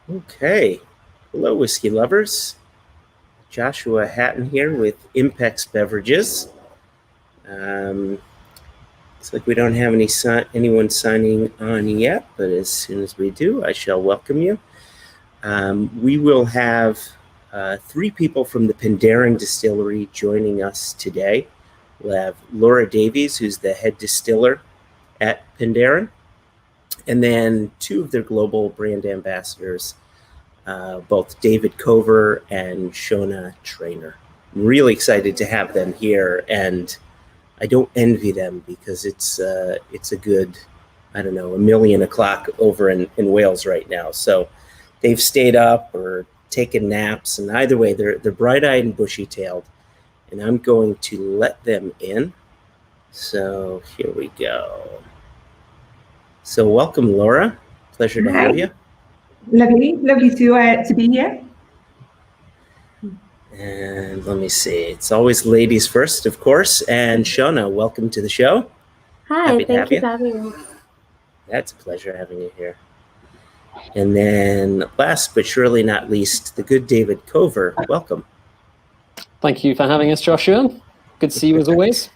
Okay. Hello, whiskey lovers. Joshua Hatton here with ImpEx Beverages. Looks like we don't have anyone signing on yet, but as soon as we do, I shall welcome you. We will have 3 people from the Penderyn Distillery joining us today. We'll have Laura Davies, who's the head distiller at Penderyn, and then 2 of their global brand ambassadors, both David Cover and Shona Trainer. I'm really excited to have them here, and I don't envy them because it's a good, I don't know, 1,000,000 o'clock over in Wales right now. So they've stayed up or taken naps, and either way, they're bright-eyed and bushy-tailed, and I'm going to let them in. So here we go. So welcome, Laura. Pleasure to have you. Lovely to be here. And let me see. It's always ladies first, of course. And Shona, welcome to the show. Hi, thank you for having me. That's a pleasure having you here. And then last but surely not least, the good David Cover. Welcome. Thank you for having us, Joshua. Good to see you as always.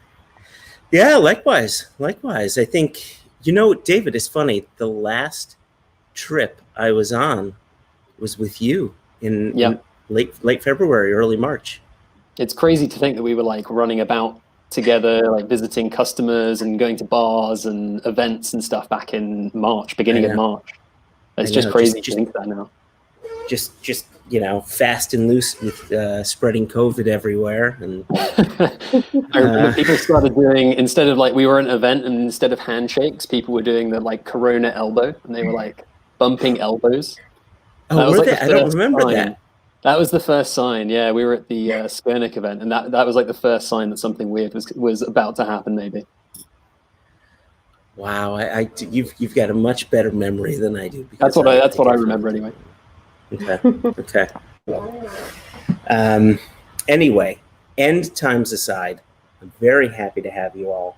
Yeah, likewise. I think, David, it's funny. The last trip I was on was with you in late February, early March. It's crazy to think that we were like running about together, like visiting customers and going to bars and events and stuff back in March, beginning of March. It's just crazy to think that now. Just fast and loose with spreading COVID everywhere. And I remember people started doing, instead of like, we were at an event and instead of handshakes, people were doing the like Corona elbow, and they were like bumping elbows. Oh, were they? I don't remember that. That was the first sign. Yeah, we were at the Skernick event, and that was like the first sign that something weird was about to happen, maybe. Wow, you've got a much better memory than I do. That's what I remember anyway. Okay. Anyway, end times aside, I'm very happy to have you all.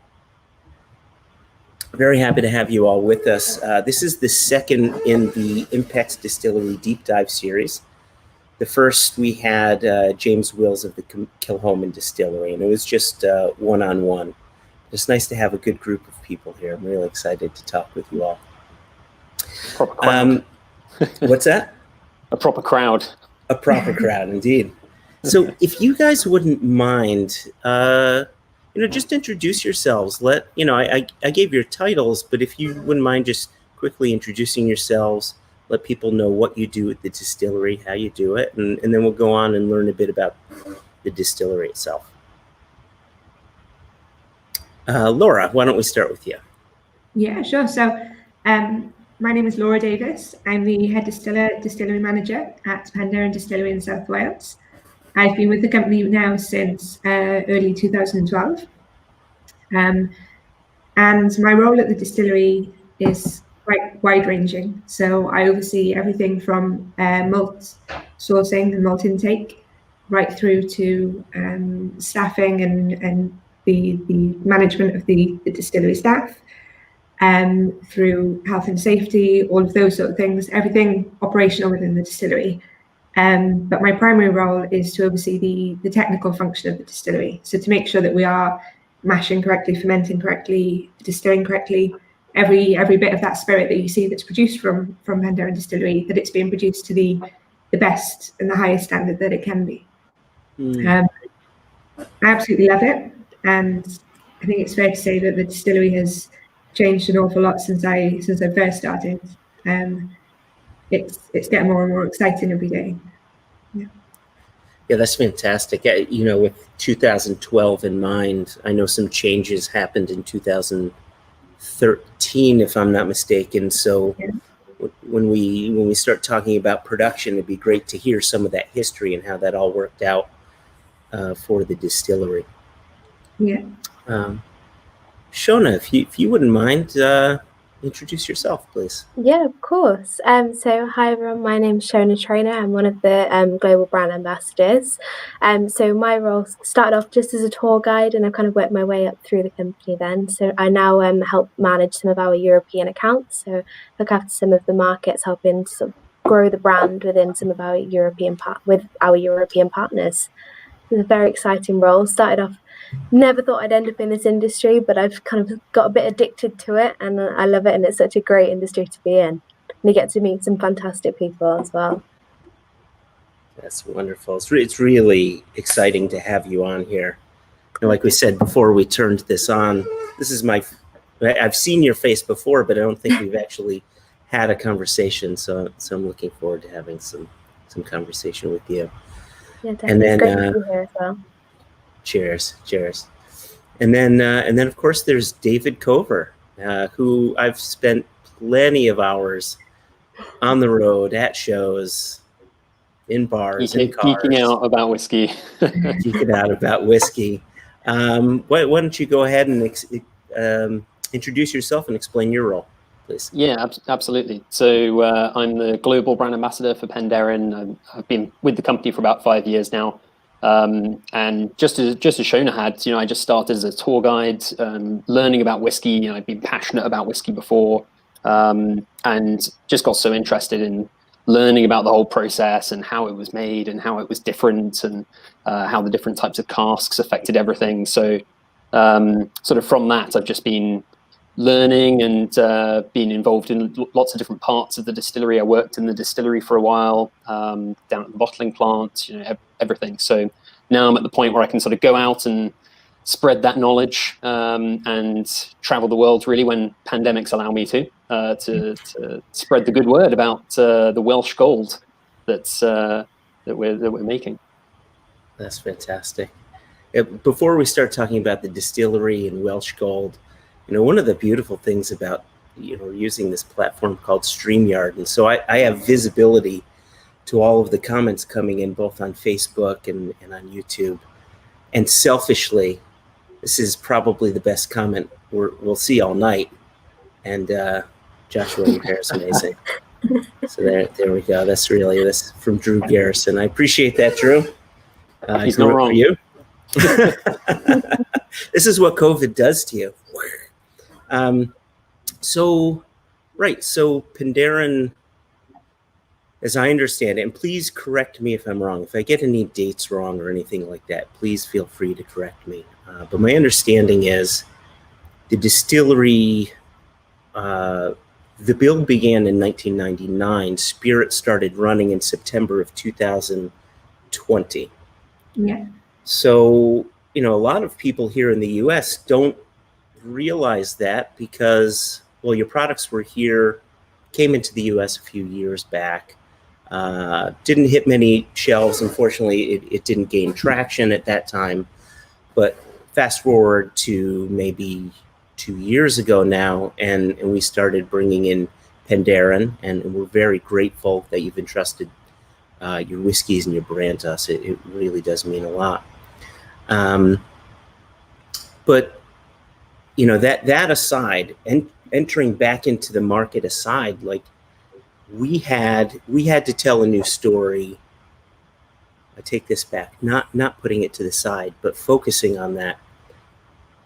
Very happy to have you all with us. This is the second in the ImpEx Distillery Deep Dive series. The first we had James Wills of the Kilhoman Distillery, and it was just one-on-one. It's nice to have a good group of people here. I'm really excited to talk with you all. Proper crowd. What's that? A proper crowd. A proper crowd, indeed. So if you guys wouldn't mind, just introduce yourselves. I gave your titles, but if you wouldn't mind just quickly introducing yourselves, let people know what you do at the distillery, how you do it, and then we'll go on and learn a bit about the distillery itself. Laura, why don't we start with you? Yeah, sure. So my name is Laura Davis. I'm the head distillery manager at Penderyn Distillery in South Wales. I've been with the company now since early 2012. And my role at the distillery is quite wide-ranging. So I oversee everything from malt sourcing and malt intake, right through to staffing and the management of the distillery staff, through health and safety, all of those sort of things, everything operational within the distillery. But my primary role is to oversee the technical function of the distillery. So to make sure that we are mashing correctly, fermenting correctly, distilling correctly, every bit of that spirit that you see that's produced from Penderyn Distillery, that it's being produced to the best and the highest standard that it can be. I absolutely love it, and I think it's fair to say that the distillery has changed an awful lot since I first started. It's getting more and more exciting every day. Yeah, that's fantastic. With 2012 in mind, I know some changes happened in 2013, if I'm not mistaken. So when we start talking about production, it'd be great to hear some of that history and how that all worked out for the distillery. Yeah. Shona, if you wouldn't mind, introduce yourself, please. Yeah, of course. So hi everyone, my name's Shona Trainer. I'm one of the global brand ambassadors. So my role started off just as a tour guide, and I kind of worked my way up through the company then. So I now help manage some of our European accounts. So look after some of the markets, helping to sort of grow the brand within some of our European partners. It's a very exciting role. Started off, never thought I'd end up in this industry, but I've kind of got a bit addicted to it, and I love it. And it's such a great industry to be in. And you get to meet some fantastic people as well. That's wonderful. It's really exciting to have you on here. And like we said before we turned this on, this is I've seen your face before, but I don't think we've actually had a conversation. So I'm looking forward to having some conversation with you. Yeah, definitely. And then, it's great to be here as well. Cheers. And then of course there's David Cover, who I've spent plenty of hours on the road at shows, in bars, in cars. Geeking out about whiskey. Geeking out about whiskey. Why don't you go ahead and introduce yourself and explain your role, please? Yeah, absolutely. So I'm the global brand ambassador for Penderyn. I've been with the company for about 5 years now. And just as Shona had, I just started as a tour guide, learning about whiskey. I'd been passionate about whiskey before, and just got so interested in learning about the whole process and how it was made and how it was different, and how the different types of casks affected everything. So sort of from that, I've just been learning and being involved in lots of different parts of the distillery. I worked in the distillery for a while, down at the bottling plant, everything. So now I'm at the point where I can sort of go out and spread that knowledge, and travel the world really when pandemics allow me to spread the good word about the Welsh gold that we're making. That's fantastic. Before we start talking about the distillery and Welsh gold, one of the beautiful things about using this platform called StreamYard, and so I have visibility to all of the comments coming in both on Facebook and on YouTube. And selfishly, this is probably the best comment we'll see all night. And Joshua, your hair is amazing. So there we go. That's from Drew Garrison. I appreciate that, Drew. He's not wrong. For you. This is what COVID does to you. So Penderyn, as I understand it, and please correct me if I'm wrong. If I get any dates wrong or anything like that, please feel free to correct me. But my understanding is the distillery, the build began in 1999. Spirit started running in September of 2020. Yeah. So, a lot of people here in the US don't realize that because, well, your products came into the US a few years back. Didn't hit many shelves. Unfortunately, it didn't gain traction at that time. But fast forward to maybe 2 years ago now, and we started bringing in Penderyn, and we're very grateful that you've entrusted your whiskeys and your brand to us. It really does mean a lot. But that aside, and entering back into the market aside, like we had to tell a new story. I take this back, not putting it to the side, but focusing on that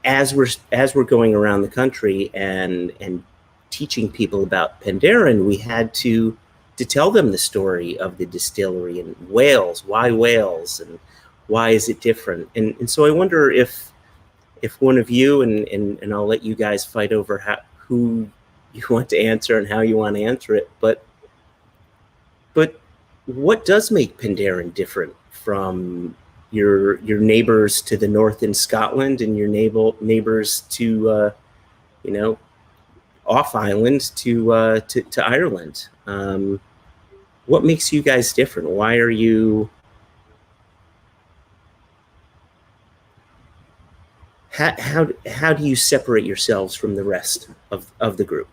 as we're going around the country and teaching people about Penderyn. We had to tell them the story of the distillery and Wales. Why Wales, and why is it different? And so I wonder if one of you, and I'll let you guys fight over who you want to answer and how you want to answer it, but what does make Penderyn different from your neighbors to the north in Scotland and your neighbors to off island to Ireland? What makes you guys different? Why are you? How do you separate yourselves from the rest of the group?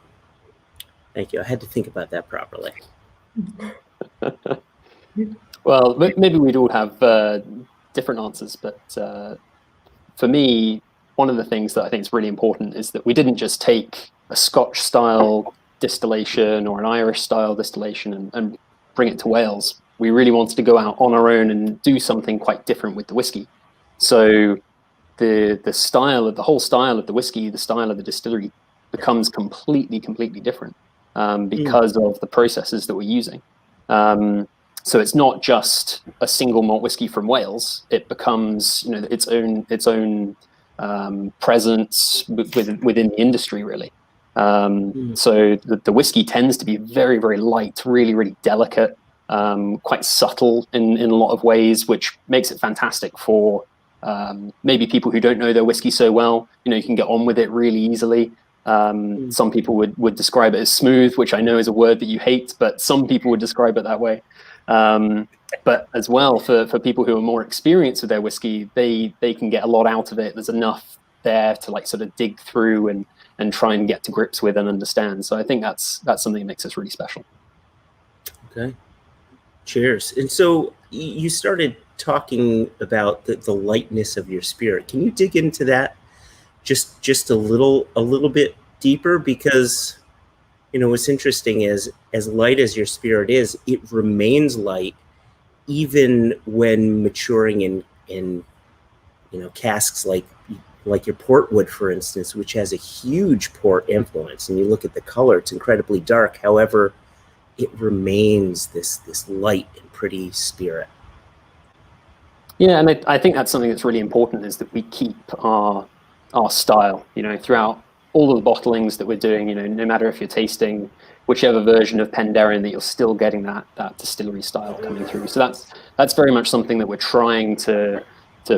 Thank you. I had to think about that properly. Well, maybe we'd all have different answers, but for me, one of the things that I think is really important is that we didn't just take a Scotch-style distillation or an Irish-style distillation and bring it to Wales. We really wanted to go out on our own and do something quite different with the whiskey. So the whole style of the whiskey, the style of the distillery becomes completely different because of the processes that we're using. So it's not just a single malt whiskey from Wales. It becomes, its own presence within the industry, really. So the whiskey tends to be very, very light, really, really delicate, quite subtle in a lot of ways, which makes it fantastic for maybe people who don't know their whiskey so well. You can get on with it really easily. Some people would describe it as smooth, which I know is a word that you hate, but some people would describe it that way. But as well, for people who are more experienced with their whiskey, they can get a lot out of it. There's enough there to sort of dig through and try and get to grips with and understand. So I think that's something that makes us really special. Okay. Cheers. And so you started talking about the lightness of your spirit. Can you dig into that just a little bit deeper? Because what's interesting is, as light as your spirit is, it remains light even when maturing in casks like your port wood, for instance, which has a huge port influence. And you look at the color, it's incredibly dark. However, it remains this light and pretty spirit. Yeah, and I think that's something that's really important, is that we keep our style, throughout all of the bottlings that we're doing, no matter if you're tasting whichever version of Penderyn, that you're still getting that distillery style coming through. So that's very much something that we're trying to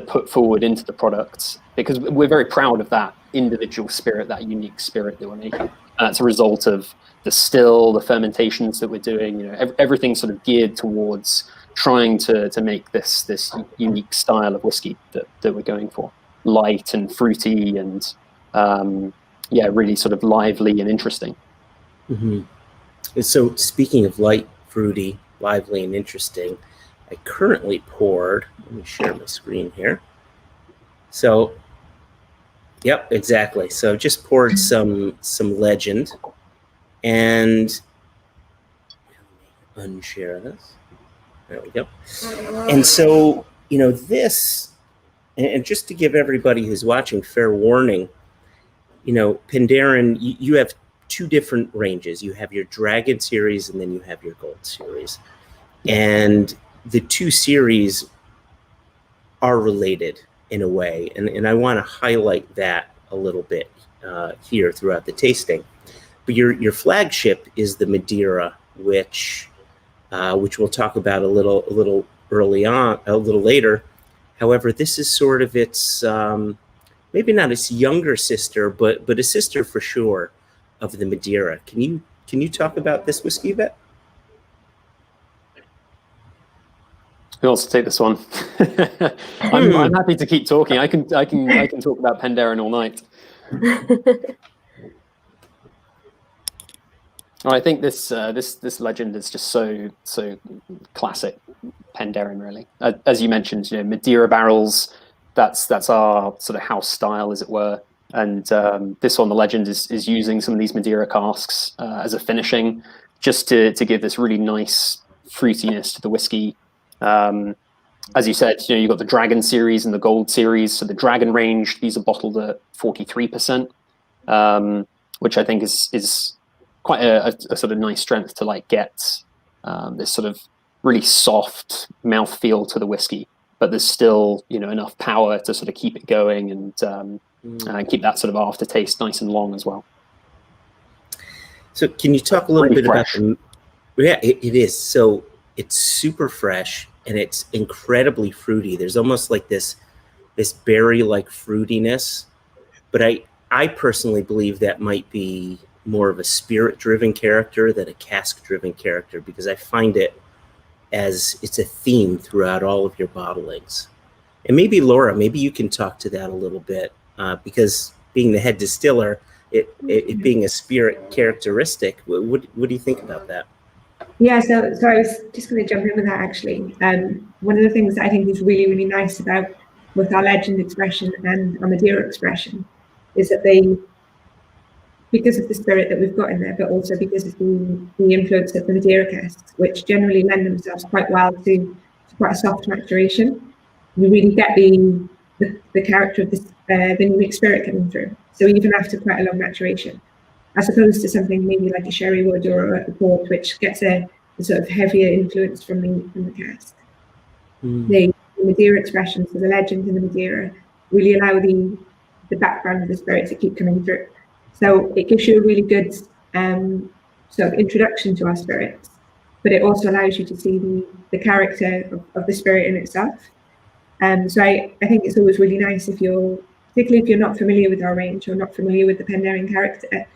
put forward into the products, because we're very proud of that individual spirit, that unique spirit that we're making. That's a result of the still, the fermentations that we're doing, everything sort of geared towards trying to make this unique style of whiskey that we're going for. Light and fruity and really sort of lively and interesting. Mm-hmm. And so speaking of light, fruity, lively, and interesting, I currently poured, let me share my screen here. So, yep, exactly. So just poured some Legend, and unshare this. There we go. And so, this, and just to give everybody who's watching fair warning, Penderyn, you have two different ranges. You have your Dragon series, and then you have your Gold series. And the two series are related in a way. And I want to highlight that a little bit here throughout the tasting. But your flagship is the Madeira, which we'll talk about a little early on, a little later. However, this is sort of its maybe not its younger sister, but a sister for sure of the Madeira. Can you talk about this whiskey a bit? Who wants to take this one? I'm happy to keep talking. I can talk about Penderyn all night. I think this Legend is just so classic Penderyn, really. As you mentioned, Madeira barrels. That's our sort of house style, as it were. And this one, the Legend, is using some of these Madeira casks as a finishing, just to give this really nice fruitiness to the whiskey. As you said, you've got the Dragon series and the Gold series. So the Dragon range, these are bottled at 43%, which I think is quite a sort of nice strength to get this sort of really soft mouthfeel to the whiskey, but there's still enough power to sort of keep it going and keep that sort of aftertaste nice and long as well. So can you talk a little really bit fresh. about it is. So it's super fresh and it's incredibly fruity. There's almost like this berry-like fruitiness, but I personally believe that might be more of a spirit-driven character than a cask-driven character, because I find it as it's a theme throughout all of your bottlings. And maybe Laura, maybe you can talk to that a little bit, because being the head distiller, it being a spirit characteristic, what do you think about that? Yeah, so I was just going to jump in with that, actually. One of the things that I think is really, really nice about both our Legend expression and our Madeira expression is that they, because of the spirit that we've got in there, but also because of the influence of the Madeira casks, which generally lend themselves quite well to quite a soft maturation, you really get the character of the unique spirit coming through. So even after quite a long maturation, as opposed to something maybe like a sherry wood or a port, which gets a sort of heavier influence from the cask. Mm. The Madeira expressions, so the legend in the Madeira, really allow the background of the spirit to keep coming through. So it gives you a really good sort of introduction to our spirits, but it also allows you to see the character of the spirit in itself. So I think it's always really nice particularly if you're not familiar with our range or not familiar with the Penderyn character,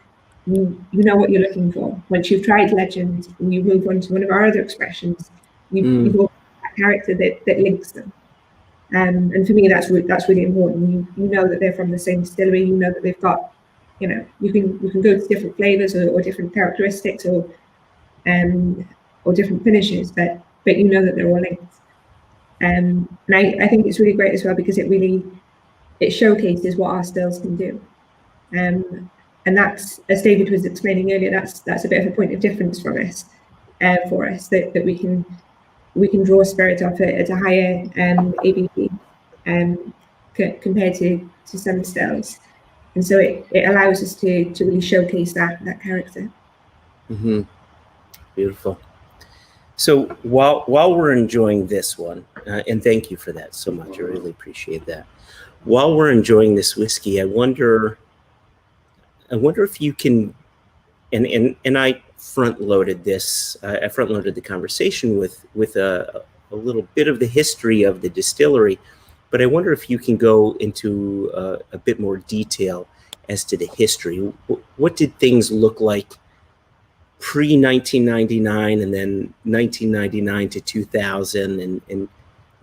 you know what you're looking for. Once you've tried legend and you move on to one of our other expressions, you've got that character that links them. And for me, that's really important. You know that they're from the same distillery. You know that they've got, you can go to different flavors or different characteristics or different finishes, but you know that they're all linked. And I think it's really great as well because it showcases what our stills can do. And that's, as David was explaining earlier, that's a bit of a point of difference for us that we can draw spirit off it at a higher ABV compared to some stills, and so it allows us to really showcase that character. Mm-hmm. Beautiful. So while we're enjoying this one, and thank you for that so much, I really appreciate that. While we're enjoying this whiskey, I wonder if you can, and I front-loaded this. I front-loaded the conversation with a little bit of the history of the distillery, but I wonder if you can go into a bit more detail as to the history. What did things look like pre-1999 and then 1999 to 2000, and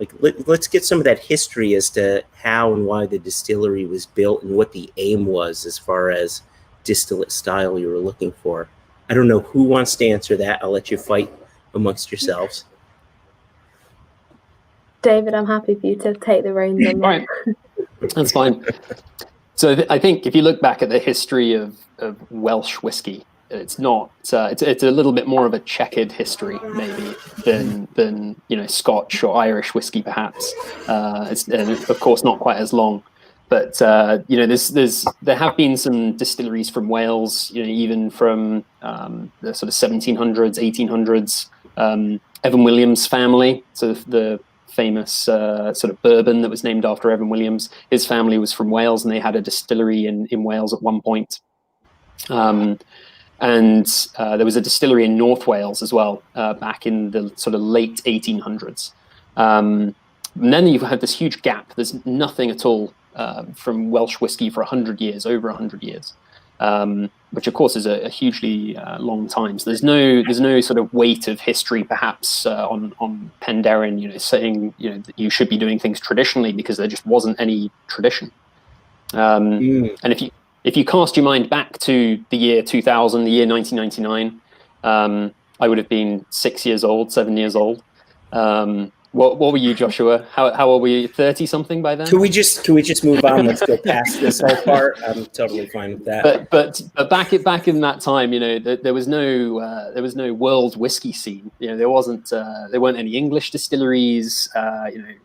like let's get some of that history as to how and why the distillery was built and what the aim was as far as distillate style you were looking for. I don't know who wants to answer that. I'll let you fight amongst yourselves. David, I'm happy for you to take the reins on that. Right, that's fine. So I think if you look back at the history of Welsh whiskey, it's not. It's a little bit more of a checkered history, maybe, than Scotch or Irish whiskey, perhaps. It's of course not quite as long, but there have been some distilleries from Wales, even from the sort of 1700s, 1800s. Evan Williams' family, so the famous sort of bourbon that was named after Evan Williams. His family was from Wales, and they had a distillery in Wales at one point. And there was a distillery in North Wales as well, back in the sort of late 1800s. And then you've had this huge gap. There's nothing at all from Welsh whiskey for 100 years, over 100 years, which of course is a hugely long time. So there's no sort of weight of history, perhaps, on Penderyn, saying that you should be doing things traditionally, because there just wasn't any tradition. And if you cast your mind back to the year 2000, the year 1999, I would have been 7 years old. What were you, Joshua? How old were you? 30 something by then? Can we just move on? Let's go past this whole part. I'm totally fine with that. But back in that time, there was no world whiskey scene. There weren't any English distilleries.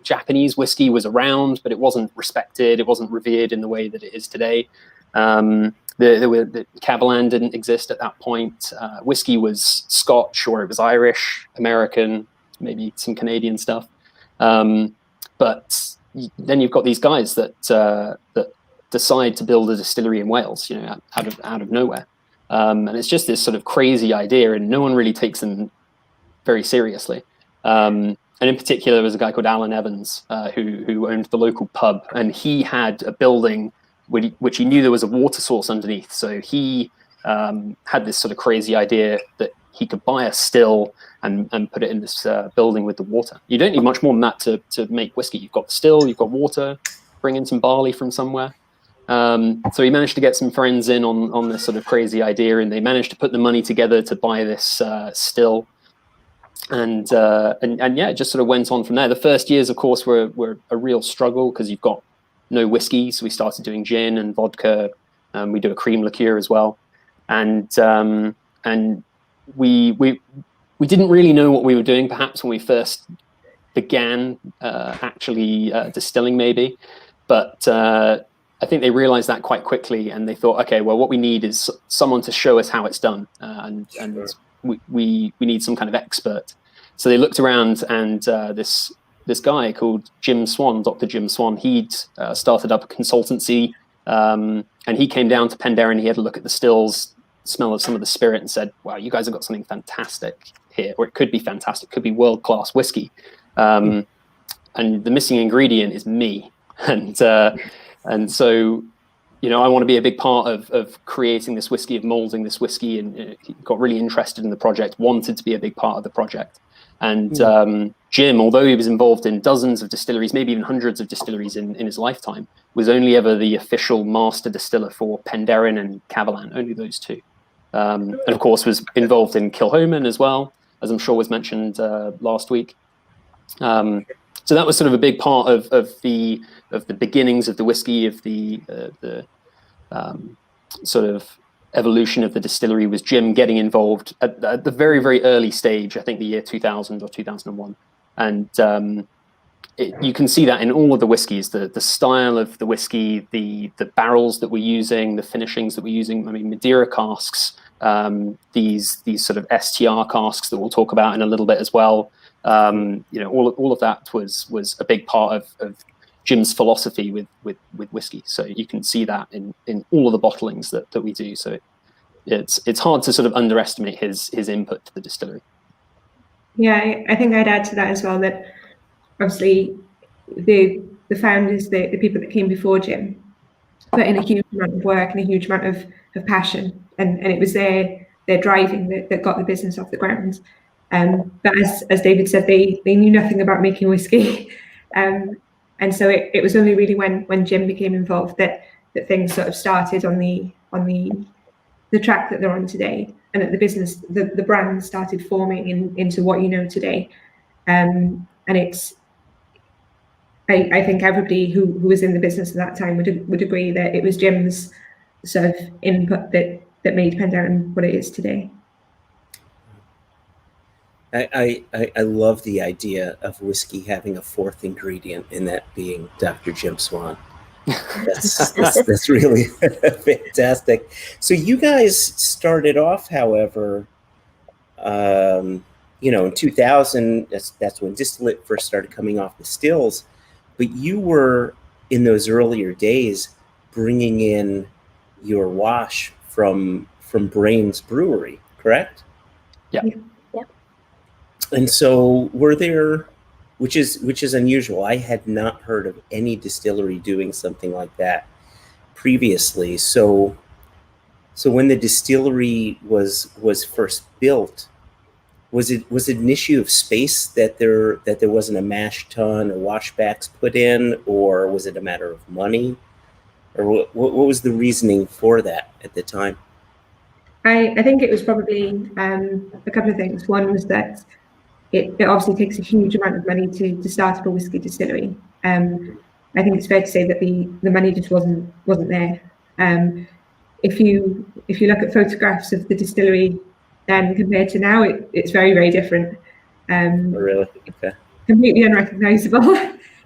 Japanese whiskey was around, but it wasn't respected. It wasn't revered in the way that it is today. The Cavallan didn't exist at that point. Whiskey was Scotch, or it was Irish, American, maybe some Canadian stuff. But then you've got these guys that decide to build a distillery in Wales, out of nowhere. And it's just this sort of crazy idea, and no one really takes them very seriously. And in particular, there was a guy called Alan Evans, who owned the local pub, and he had a building which he knew there was a water source underneath. So he had this sort of crazy idea that he could buy a still and put it in this building with the water. You don't need much more than that to make whiskey. You've got the still, you've got water, bring in some barley from somewhere. So he managed to get some friends in on this sort of crazy idea, and they managed to put the money together to buy this still. And yeah, it just sort of went on from there. The first years, of course, were a real struggle, because you've got no whiskey. So we started doing gin and vodka. We do a cream liqueur as well. And we didn't really know what we were doing, perhaps, when we first began actually distilling, maybe. But I think they realized that quite quickly, and they thought, okay, well, what we need is someone to show us how it's done. And we need some kind of expert. So they looked around, and this guy called Jim Swan, Dr. Jim Swan, he'd started up a consultancy, and he came down to Penderyn. He had a look at the stills, smell of some of the spirit, and said, wow, you guys have got something fantastic here, or it could be fantastic, could be world-class whiskey. And the missing ingredient is me. And so, you know, I want to be a big part of creating this whiskey, of molding this whiskey, and he got really interested in the project, wanted to be a big part of the project. And Jim, although he was involved in dozens of distilleries, maybe even hundreds of distilleries in his lifetime, was only ever the official master distiller for Penderyn and Cavallan, only those two. And of course was involved in Kilchoman as well, as I'm sure was mentioned last week. So that was sort of a big part of the beginnings of the whiskey, of the sort of evolution of the distillery, was Jim getting involved at the very, very early stage, I think the year 2000 or 2001. And you can see that in all of the whiskies, the style of the whiskey, the barrels that we're using, the finishings that we're using. I mean, Madeira casks, these sort of STR casks that we'll talk about in a little bit as well. You know, all of that was a big part of Jim's philosophy with whiskey. So you can see that in all of the bottlings that we do. So it's hard to sort of underestimate his input to the distillery. Yeah, I think I'd add to that as well, that obviously the founders, the people that came before Jim, put in a huge amount of work and a huge amount of passion, and it was their driving that got the business off the ground. But as David said, they knew nothing about making whiskey. And so it was only really when Jim became involved that things sort of started on the track that they're on today, and that the business, the brand started forming into what you know today. And it's, I think everybody who was in the business at that time would agree that it was Jim's sort of input that made Penderyn what it is today. I love the idea of whiskey having a fourth ingredient, and that being Dr. Jim Swan. That's really fantastic. So you guys started off, however, you know, in 2000. That's when distillate first started coming off the stills. But you were, in those earlier days, bringing in your wash from Brain's Brewery, correct? Yeah. And so were there, which is unusual. I had not heard of any distillery doing something like that previously. So when the distillery was first built, was it an issue of space that there wasn't a mash tun or washbacks put in, or was it a matter of money, or what was the reasoning for that at the time? I think it was probably a couple of things. One was that it obviously takes a huge amount of money to start up a whiskey distillery. I think it's fair to say that the money just wasn't there. If you look at photographs of the distillery then compared to now, it's very, very different. Really? Okay. Completely unrecognizable,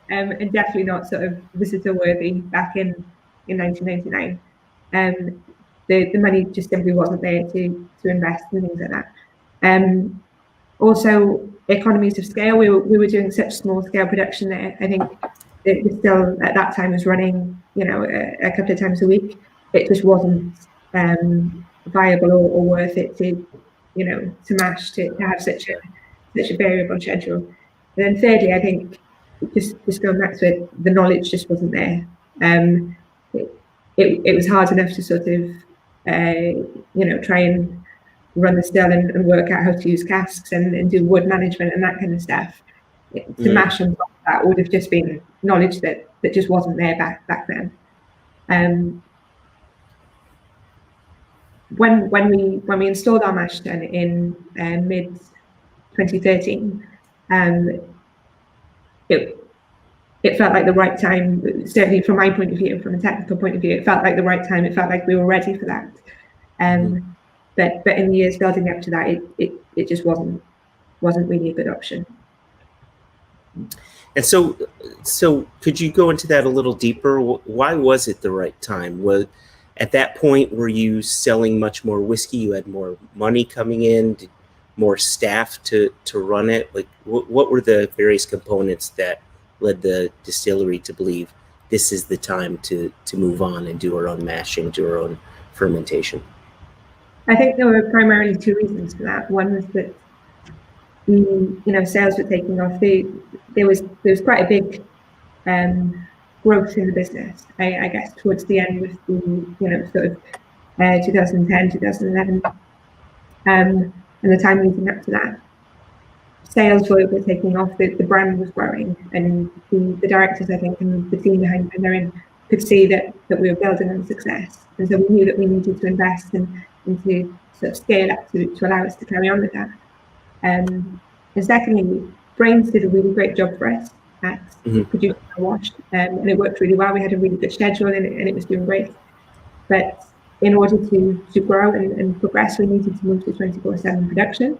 and definitely not sort of visitor worthy back in 1999. The money just simply wasn't there to invest in things like that. Also, economies of scale. We were doing such small scale production there. I think it was still at that time was running, you know, a couple of times a week. It just wasn't viable or worth it to, you know, to mash to have such a variable schedule. And then thirdly, I think just going back to it, the knowledge just wasn't there. It was hard enough to sort of you know, try and run the still and work out how to use casks and do wood management and that kind of stuff. To mash on top of that would have just been knowledge that just wasn't there back then. When we installed our mash tun in mid 2013, it felt like the right time. Certainly from my point of view, from a technical point of view, it felt like the right time. It felt like we were ready for that. But in the years building up to that, it just wasn't really a good option. And so could you go into that a little deeper? Why was it the right time? At that point, were you selling much more whiskey? You had more money coming in? more staff to run it? Like, what were the various components that led the distillery to believe this is the time to move on and do our own mashing, do our own fermentation? I think there were primarily two reasons for that. One was that sales were taking off. There was quite a big growth in the business. I guess towards the end with the sort of 2010, 2011, and the time leading up to that, sales were taking off. The brand was growing, and the directors, I think, and the team behind Penderyn could see that we were building on success, and so we knew that we needed to invest and to sort of scale up to allow us to carry on with that. And secondly, Brains did a really great job for us at producing our wash, and it worked really well. We had a really good schedule, and it was doing great. But in order to grow and progress, we needed to move to 24/7 production,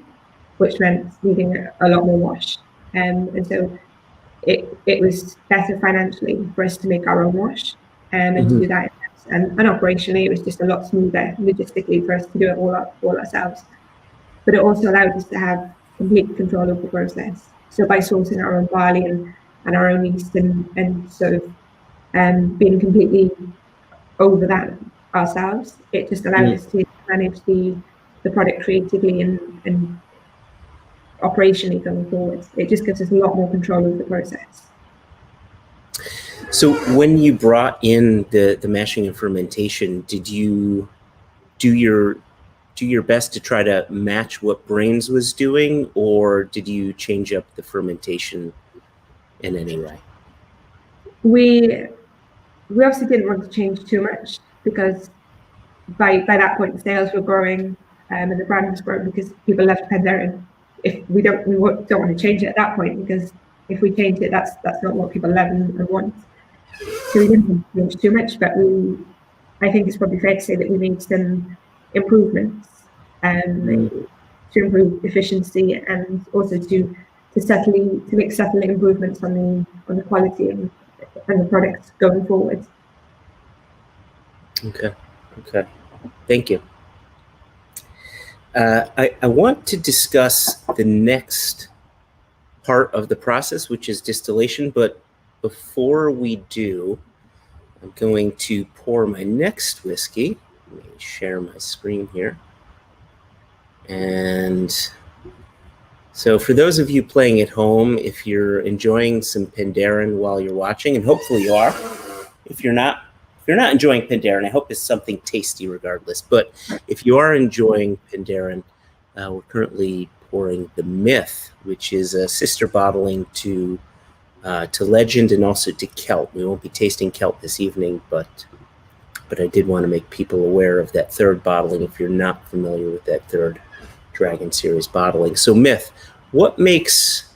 which meant needing a lot more wash. And so it was better financially for us to make our own wash and to do that. And operationally, it was just a lot smoother logistically for us to do it all ourselves. But it also allowed us to have complete control of the process. So by sourcing our own barley and our own yeast and sort of being completely over that ourselves, it just allowed us to manage the product creatively and operationally going forward. It just gives us a lot more control of the process. So when you brought in the mashing and fermentation, did you do your best to try to match what Brains was doing, or did you change up the fermentation in any way? We obviously didn't want to change too much, because by that point the sales were growing and the brand was growing because people loved Penderyn. If we don't want to change it at that point, because if we change it, that's not what people love and want. So we didn't change too much, but I think it's probably fair to say that we made some improvements to improve efficiency, and also to make subtle improvements on the quality and the products going forward. Okay, thank you. I want to discuss the next part of the process, which is distillation, but before we do, I'm going to pour my next whiskey. Let me share my screen here. And so for those of you playing at home, if you're enjoying some Penderyn while you're watching, and hopefully you are, if you're not enjoying Penderyn, I hope it's something tasty regardless. But if you are enjoying Penderyn, we're currently pouring the Myth, which is a sister bottling to Legend and also to Kelt. We won't be tasting Kelt this evening, but I did want to make people aware of that third bottling if you're not familiar with that third Dragon Series bottling. So Myth, what makes,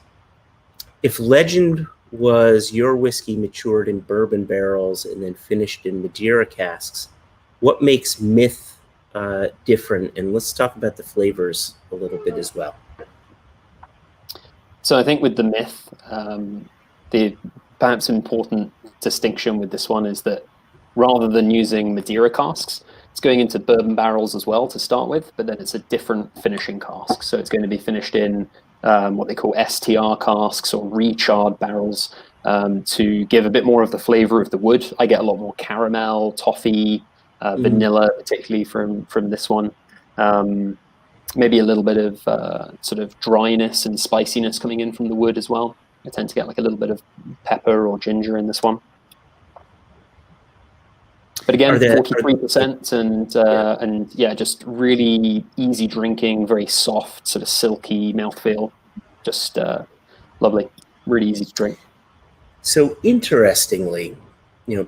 if Legend was your whiskey matured in bourbon barrels and then finished in Madeira casks, what makes Myth different? And let's talk about the flavors a little bit as well. So I think with the Myth, the perhaps important distinction with this one is that rather than using Madeira casks, it's going into bourbon barrels as well to start with, but then it's a different finishing cask. So it's going to be finished in what they call STR casks or recharred barrels to give a bit more of the flavor of the wood. I get a lot more caramel, toffee, vanilla, particularly from this one. Maybe a little bit of sort of dryness and spiciness coming in from the wood as well. I tend to get like a little bit of pepper or ginger in this one. But again, 43% and yeah, just really easy drinking, very soft, sort of silky mouthfeel. Just lovely, really easy to drink. So interestingly,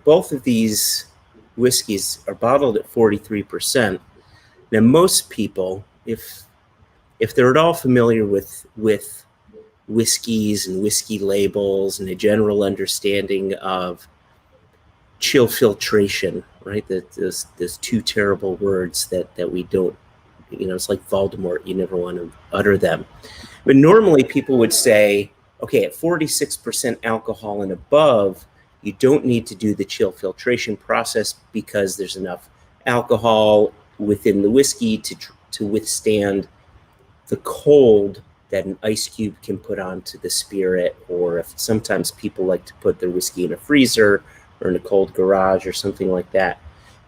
both of these whiskeys are bottled at 43%. Now, most people, if they're at all familiar with whiskeys and whiskey labels and a general understanding of chill filtration, right? Those two terrible words that we don't, it's like Voldemort, you never want to utter them. But normally people would say, okay, at 46% alcohol and above, you don't need to do the chill filtration process because there's enough alcohol within the whiskey to withstand the cold that an ice cube can put onto the spirit, or if sometimes people like to put their whiskey in a freezer or in a cold garage or something like that.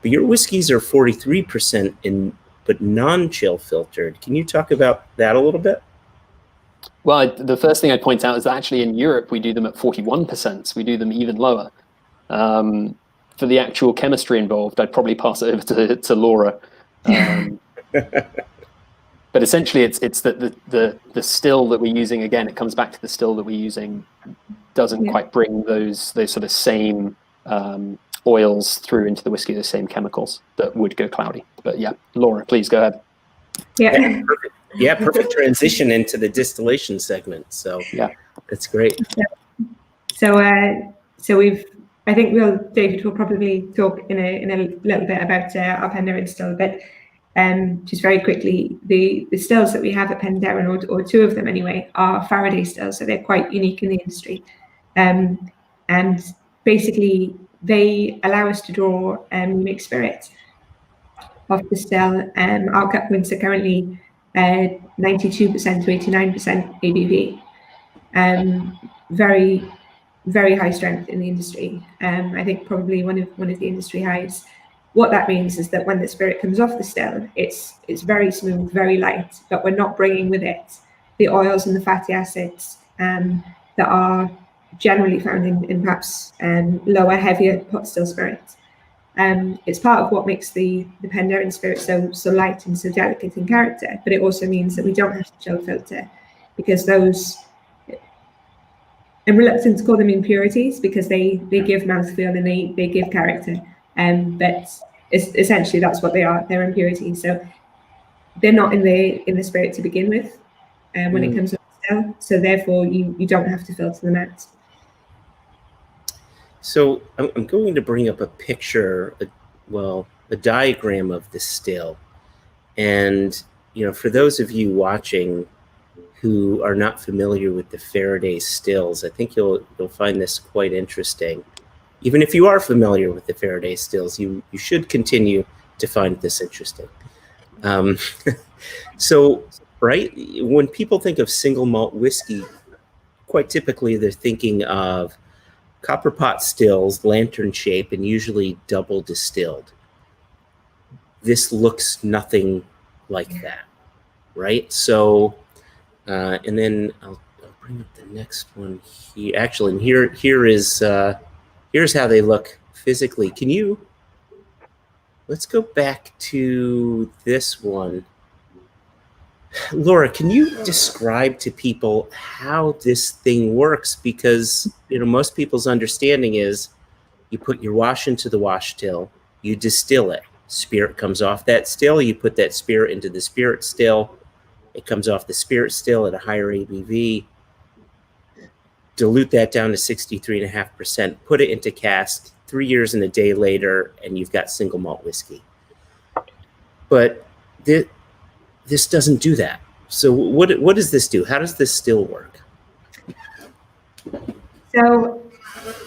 But your whiskeys are 43% but non-chill filtered. Can you talk about that a little bit? Well, the first thing I'd point out is that actually in Europe, we do them at 41%. So we do them even lower. For the actual chemistry involved, I'd probably pass it over to Laura. But essentially, it's that the still that we're using, again, it comes back to the still that we're using doesn't quite bring those sort of same oils through into the whiskey, the same chemicals that would go cloudy. But yeah, Laura, please go ahead. Yeah, perfect transition into the distillation segment. So yeah, that's great. So I think David will probably talk in a little bit about our Penderyn still, but just very quickly, the stills that we have at Penderyn, or two of them anyway, are Faraday stills, so they're quite unique in the industry. And basically, they allow us to draw mixed spirits off the still. Our cut points are currently 92% to 89% ABV. Very, very high strength in the industry. I think probably one of the industry highs. What that means is that when the spirit comes off the still, it's very smooth, very light, but we're not bringing with it the oils and the fatty acids that are generally found in perhaps lower, heavier pot still spirits. It's part of what makes the Penderyn spirit so light and so delicate in character, but it also means that we don't have to chill filter, because those, I'm reluctant to call them impurities because they give mouthfeel and they give character, but essentially that's what they are. They're impurities, so they're not in the spirit to begin with when it comes to the still, so therefore you don't have to filter them out. So I'm going to bring up a picture, a diagram of the still. And, for those of you watching who are not familiar with the Faraday stills, I think you'll find this quite interesting. Even if you are familiar with the Faraday stills, you should continue to find this interesting. So, right, when people think of single malt whiskey, quite typically they're thinking of copper pot stills, lantern shape, and usually double distilled. This looks nothing like that, right? So, and then I'll bring up the next one here. Actually, here's how they look physically. Let's go back to this one. Laura, can you describe to people how this thing works? Because, most people's understanding is you put your wash into the wash still, you distill it. Spirit comes off that still, you put that spirit into the spirit still, it comes off the spirit still at a higher ABV, dilute that down to 63.5%, put it into cask, 3 years and a day later, and you've got single malt whiskey. But this doesn't do that. So what does this do? How does this still work? So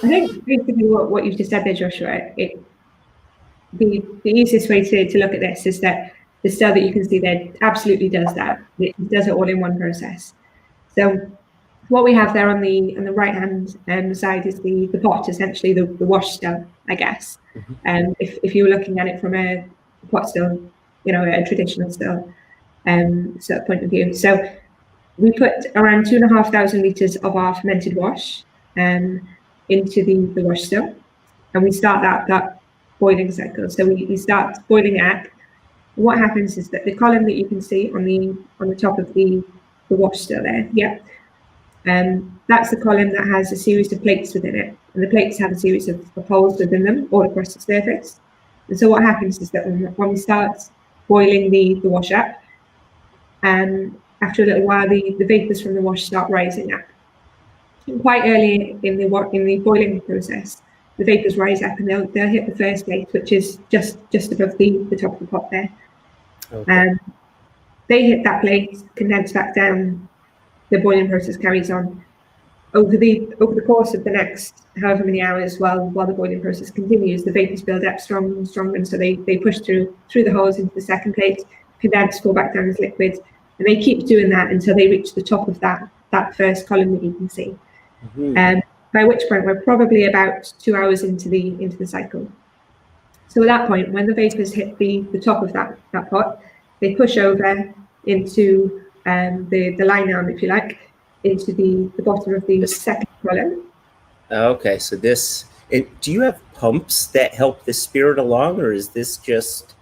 I think basically what you've just said there, Joshua, the easiest way to look at this is that the still that you can see there absolutely does that. It does it all in one process. So what we have there on the right hand side is the pot, essentially the wash still, I guess. And if you were looking at it from a pot still, a traditional still sort of point of view. So we put around 2,500 litres of our fermented wash into the wash still, and we start that boiling cycle. So we start boiling it up. What happens is that the column that you can see on the top of the wash still there, that's the column that has a series of plates within it, and the plates have a series of holes within them all across the surface. And so what happens is that when we start boiling the wash up, after a little while, the vapors from the wash start rising up. And quite early in the boiling process, the vapors rise up and they'll hit the first plate, which is just above the top of the pot there. Okay. They hit that plate, condense back down. The boiling process carries on over the course of the next however many hours while the boiling process continues. The vapors build up stronger and stronger, and so they push through the holes into the second plate, condense, fall back down as liquid, And they keep doing that until they reach the top of that first column that you can see. By which point we're probably about 2 hours into the cycle. So at that point, when the vapors hit the top of that pot, they push over into the line arm, if you like, into the bottom of the second column. Okay, so do you have pumps that help the spirit along, or is this just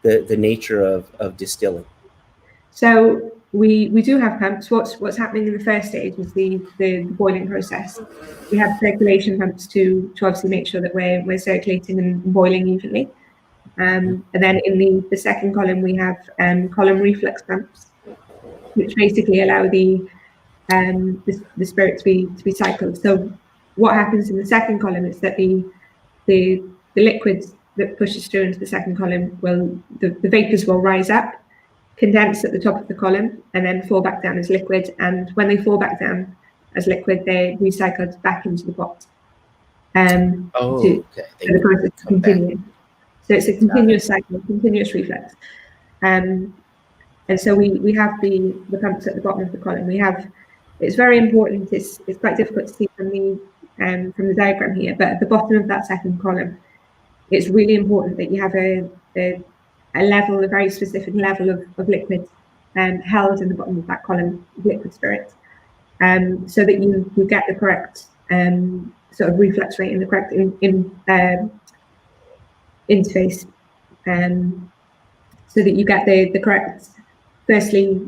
the nature of distilling? So we do have pumps. What's happening in the first stage is the boiling process. We have circulation pumps to obviously make sure that we're circulating and boiling evenly. And then in the second column we have column reflux pumps, which basically allow the spirit to be cycled. So what happens in the second column is that the liquid that pushes through into the second column the vapors will rise up, condense at the top of the column, and then fall back down as liquid. And when they fall back down as liquid, they're recycled back into the pot. Okay. So the process continues. So it's a continuous cycle, continuous reflex. And so we have the pumps at the bottom of the column. It's very important. It's quite difficult to see from the diagram here, but at the bottom of that second column, it's really important that you have a very specific level of liquid held in the bottom of that column of liquid spirit, so that you get the correct sort of reflux rate and the correct interface, so that you get the correct, firstly,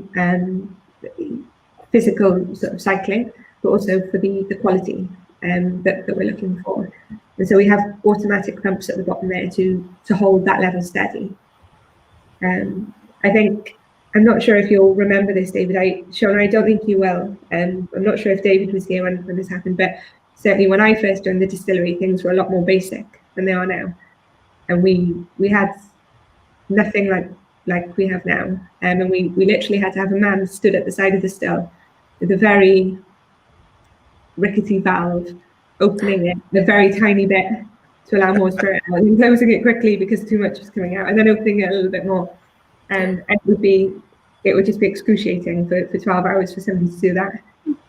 physical sort of cycling, but also for the quality that we're looking for. And so we have automatic pumps at the bottom there to hold that level steady. I'm not sure if you'll remember this, David. Shona, I don't think you will. I'm not sure if David was here when this happened, but certainly when I first joined the distillery, things were a lot more basic than they are now. And we had nothing like we have now. And we literally had to have a man stood at the side of the still with a very rickety valve, opening it a very tiny bit to allow more spirit out, and closing it quickly because too much was coming out, and then opening it a little bit more. And it would just be excruciating for 12 hours for somebody to do that.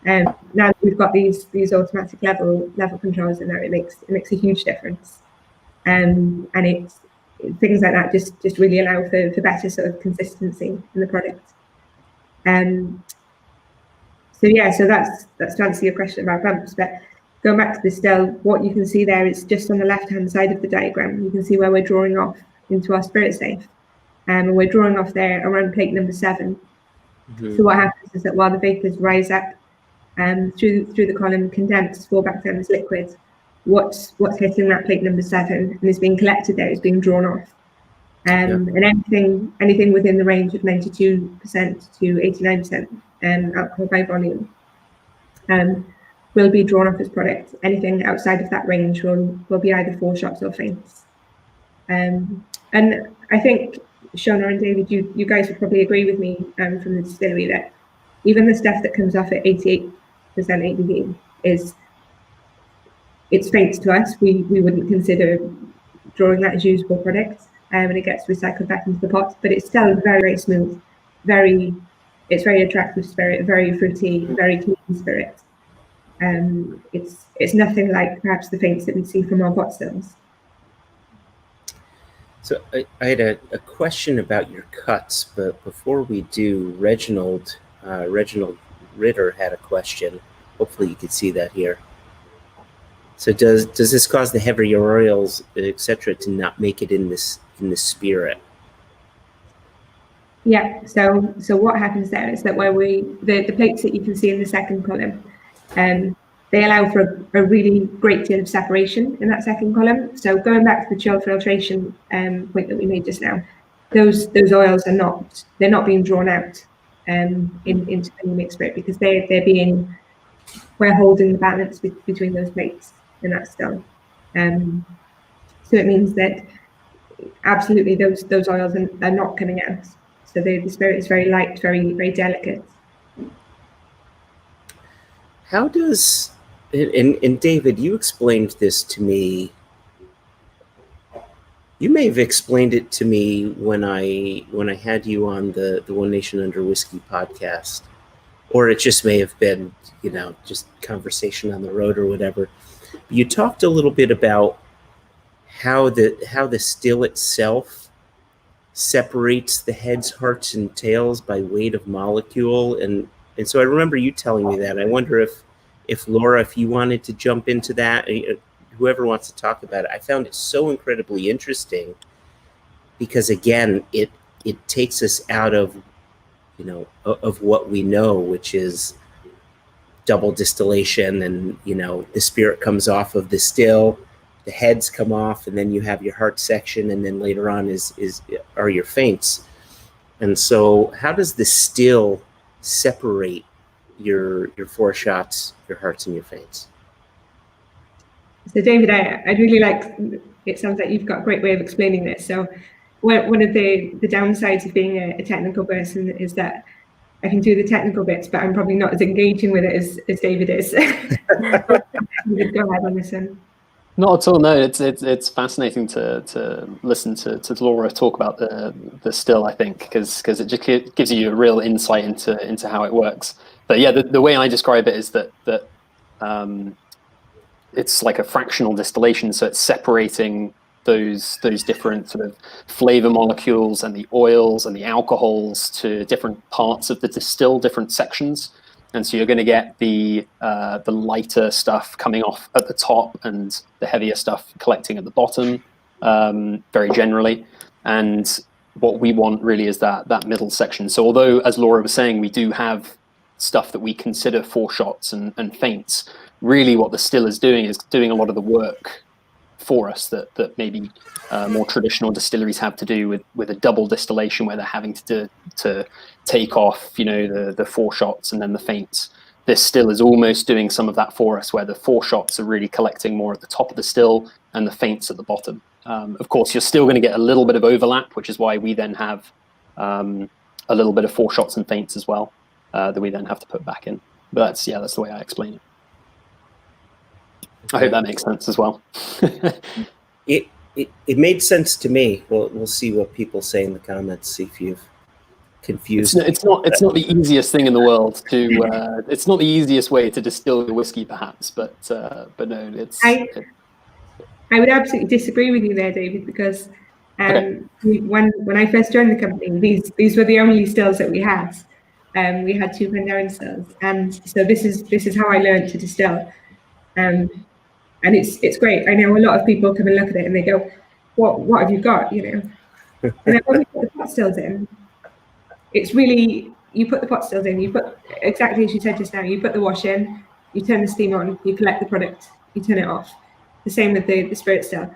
Now that we've got these automatic level controls in there, it makes a huge difference. And things like that just really allow for better sort of consistency in the product. So that's to answer your question about pumps. But going back to the still, what you can see there is just on the left-hand side of the diagram, you can see where we're drawing off into our spirit safe. And we're drawing off there around plate number 7. So what happens is that while the vapors rise up through the column, condense, fall back down as liquid, what's hitting that plate number 7 and is being collected there is being drawn off. And anything within the range of 92% to 89% alcohol by volume will be drawn off as product. Anything outside of that range will be either foreshots or feints. And I think Shona and David, you guys would probably agree with me from the distillery that even the stuff that comes off at 88% ABV it's feints to us. We wouldn't consider drawing that as usable product, and it gets recycled back into the pot. But it's still very, very smooth, it's very attractive spirit, very fruity, very clean spirit. It's nothing like perhaps the feints that we see from our pot stills. So I had a question about your cuts, but before we do, Reginald Ritter had a question. Hopefully you could see that here. So does this cause the heavier oils, etc., to not make it in the spirit? Yeah. So what happens there is that where the plates that you can see in the second column, they allow for a really great deal of separation in that second column. So going back to the chill filtration point that we made just now, those oils are not being drawn out into the mixed spirit because we're holding the balance between those plates in that still. So it means that absolutely those oils are not coming out. So the spirit is very light, very, very delicate. How does, and David, you explained this to me You may have explained it to me when I had you on the One Nation Under Whiskey podcast, or it just may have been, just conversation on the road or whatever. You talked a little bit about how the still itself separates the heads, hearts, and tails by weight of molecule, and so I remember you telling me that. I wonder if Laura, if you wanted to jump into that. Whoever wants to talk about it. I found it so incredibly interesting because, again, it takes us out of, of what we know, which is double distillation, and, the spirit comes off of the still, the heads come off, and then you have your heart section, and then later on are your feints. And so how does the still separate your foreshots, your hearts, and your feints? So David, I'd really like, it sounds like you've got a great way of explaining this. So one of the downsides of being a technical person is that I can do the technical bits, but I'm probably not as engaging with it as David is. Go ahead on this one. Not at all. No, it's fascinating to listen to Laura talk about the still, I think, because it just gives you a real insight into how it works. But yeah, the way I describe it is that it's like a fractional distillation, so it's separating those different sort of flavor molecules and the oils and the alcohols to different parts of the distill, different sections. And so you're going to get the lighter stuff coming off at the top and the heavier stuff collecting at the bottom, very generally. And what we want really is that middle section. So although, as Laura was saying, we do have stuff that we consider foreshots and feints, really what the still is doing a lot of the work for us that maybe more traditional distilleries have to do with a double distillation, where they're having to take off, the foreshots and then the feints. This still is almost doing some of that for us, where the foreshots are really collecting more at the top of the still and the feints at the bottom. Of course, you're still going to get a little bit of overlap, which is why we then have a little bit of foreshots and feints as well that we then have to put back in. But that's the way I explain it. I hope that makes sense as well. It made sense to me. We'll see what people say in the comments. See if you've confused. It's not the easiest thing in the world to. It's not the easiest way to distill the whiskey, perhaps, but no, it's. I would absolutely disagree with you there, David, because when I first joined the company, these were the only stills that we had. We had 2 Penderyn stills, and so this is how I learned to distill. And it's great. I know a lot of people come and look at it and they go, what have you got, And then when we put the pot stills in, it's really, you put the pot stills in, you put, exactly as you said just now, you put the wash in, you turn the steam on, you collect the product, you turn it off. The same with the spirit still.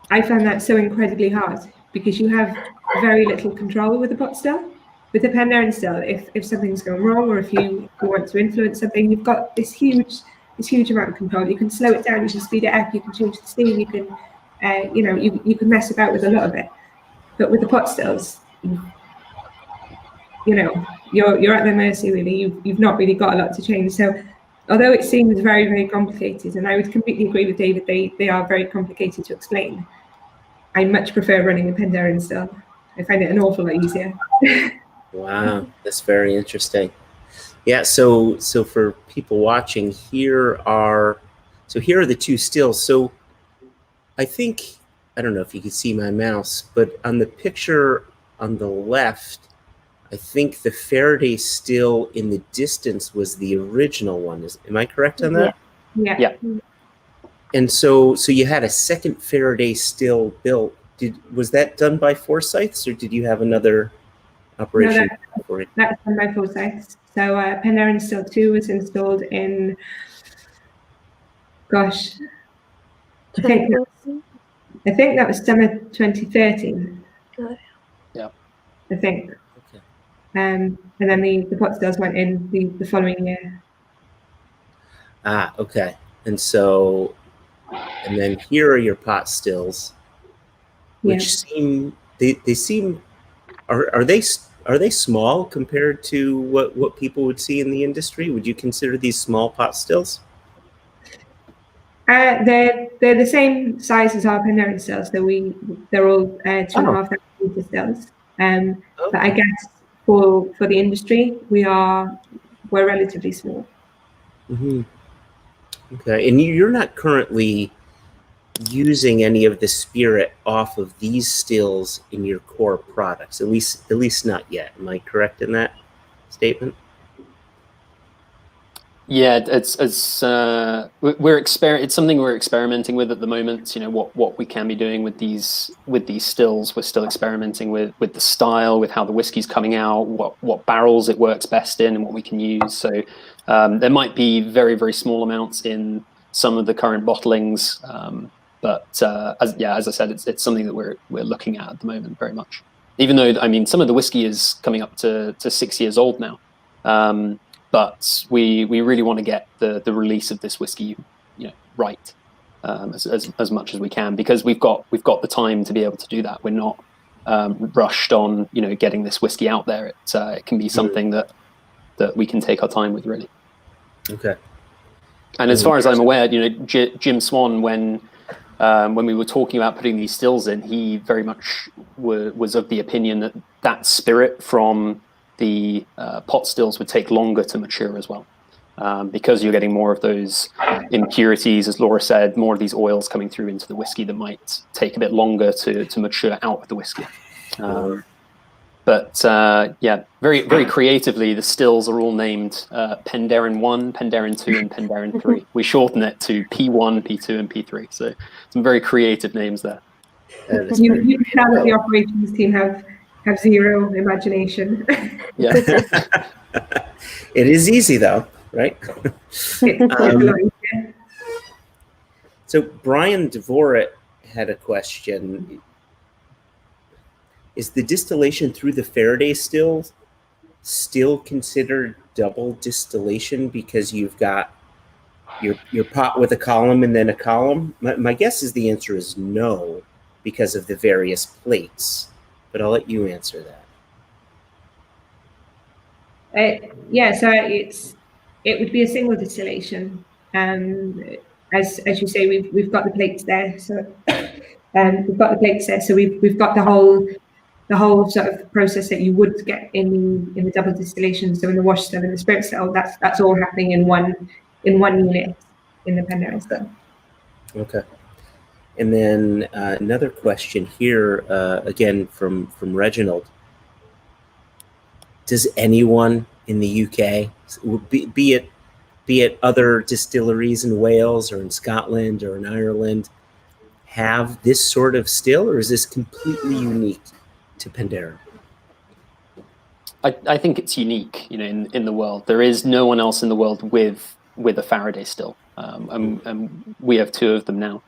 I found that so incredibly hard because you have very little control with the pot still. With the Penderyn still, if something's going wrong or if you want to influence something, you've got this huge amount of control. You can slow it down, you can speed it up, you can change the steam, you can, you can mess about with a lot of it. But with the pot stills, you're at their mercy really. You've not really got a lot to change. So, although it seems very, very complicated, and I would completely agree with David, they are very complicated to explain. I much prefer running a Penderyn still. I find it an awful lot easier. Wow, that's very interesting. Yeah, so for people watching, here are the 2 stills. So I think, I don't know if you can see my mouse, but on the picture on the left, I think the Faraday still in the distance was the original one. Am I correct on that? Yeah. And so you had a second Faraday still built. Was that done by Forsyths, or did you have another operation for it? That's done by Forsyths. So Penderyn Still 2 was installed in, gosh, I think that was summer 2013. Yeah. I think. Okay. And then the pot stills went in the following year. Ah, okay. And then here are your pot stills, which seem are they small compared to what people would see in the industry? Would you consider these small pot stills? They're the same size as our Penderyn stills, so they're all 2,500 litre stills. But I guess for the industry, we're relatively small. Mm-hmm. Okay, and you're not currently using any of the spirit off of these stills in your core products, at least not yet. Am I correct in that statement? Yeah, it's something we're experimenting with at the moment. You know, what we can be doing with these stills. We're still experimenting with the style, with how the whiskey's coming out, what barrels it works best in, and what we can use. So there might be very, very small amounts in some of the current bottlings, but as I said, it's something that we're looking at the moment very much. Even though, I mean, some of the whiskey is coming up to 6 years old now. But we really want to get the release of this whiskey, right, as much as we can, because we've got the time to be able to do that. We're not rushed on, getting this whiskey out there. It can be something that we can take our time with, really. Okay. And as far as I'm aware, Jim Swan, when we were talking about putting these stills in, he very much was of the opinion that spirit from the pot stills would take longer to mature as well, because you're getting more of those impurities, as Laura said, more of these oils coming through into the whiskey that might take a bit longer to mature out of the whiskey. But very, very creatively, the stills are all named Penderyn 1, Penderyn 2, and Penderyn 3. We shorten it to P1, P2, and P3. So some very creative names there. You can tell that the operations team have zero imagination. Yeah. It is easy though, right? So Brian Dvorak had a question. Is the distillation through the Faraday still considered double distillation because you've got your pot with a column and then a column? My guess is the answer is no, because of the various plates. But I'll let you answer that. So it would be a single distillation. As you say, we've got the plates there. So we've got the plates there. So we've got the whole sort of process that you would get in the double distillation. So in the wash still and the spirit still, that's all happening in one unit in the Penderyn still. Okay. And then another question here, again from Reginald. Does anyone in the UK, be it other distilleries in Wales or in Scotland or in Ireland, have this sort of still, or is this completely unique to Penderyn? I think it's unique, in the world. There is no one else in the world with a Faraday still, and we have two of them now.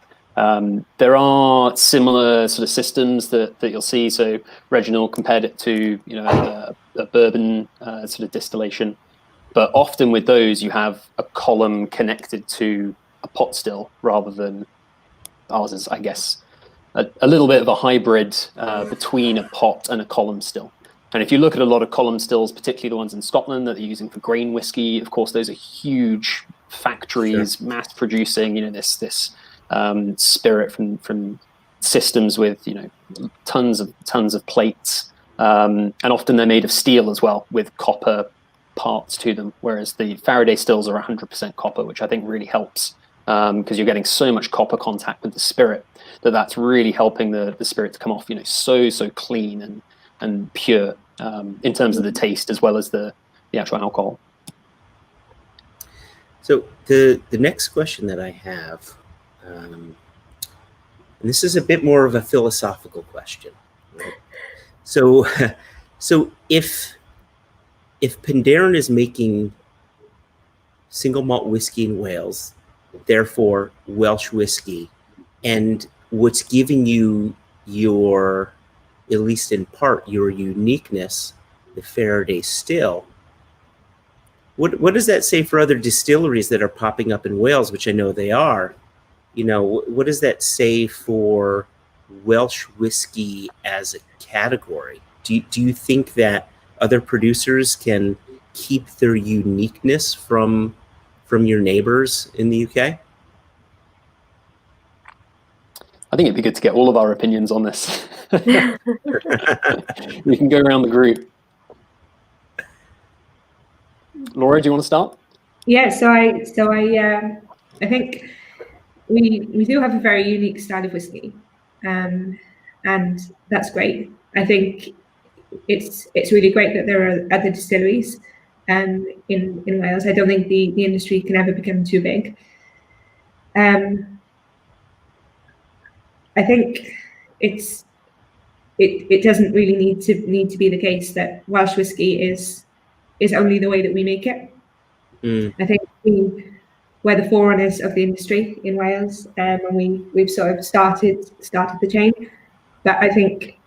There are similar sort of systems that you'll see. So Reginald compared it to a bourbon sort of distillation, but often with those you have a column connected to a pot still rather than ours is, I guess, a little bit of a hybrid between a pot and a column still. And if you look at a lot of column stills, particularly the ones in Scotland that they're using for grain whiskey, of course those are huge factories, sure, mass producing this spirit from systems with tons of plates, and often they're made of steel as well with copper parts to them, whereas the Faraday stills are 100% copper, which I think really helps, because you're getting so much copper contact with the spirit that's really helping the spirit to come off so clean and pure, in terms of the taste as well as the actual alcohol. So the next question that I have, and this is a bit more of a philosophical question, right? So if Penderyn is making single malt whiskey in Wales, therefore Welsh whiskey, and what's giving you your, at least in part, your uniqueness, the Faraday still, what does that say for other distilleries that are popping up in Wales, which I know they are? What does that say for Welsh whiskey as a category? Do you think that other producers can keep their uniqueness from your neighbors in the UK? I think it'd be good to get all of our opinions on this. We can go around the group. Laura, do you want to start? Yeah, so I think we do have a very unique style of whiskey, and that's great. I think it's really great that there are other distilleries in Wales. I don't think the industry can ever become too big. I think it doesn't really need to be the case that Welsh whiskey is only the way that we make it. I think we're the forerunners of the industry in Wales, and we've sort of started the chain. But I think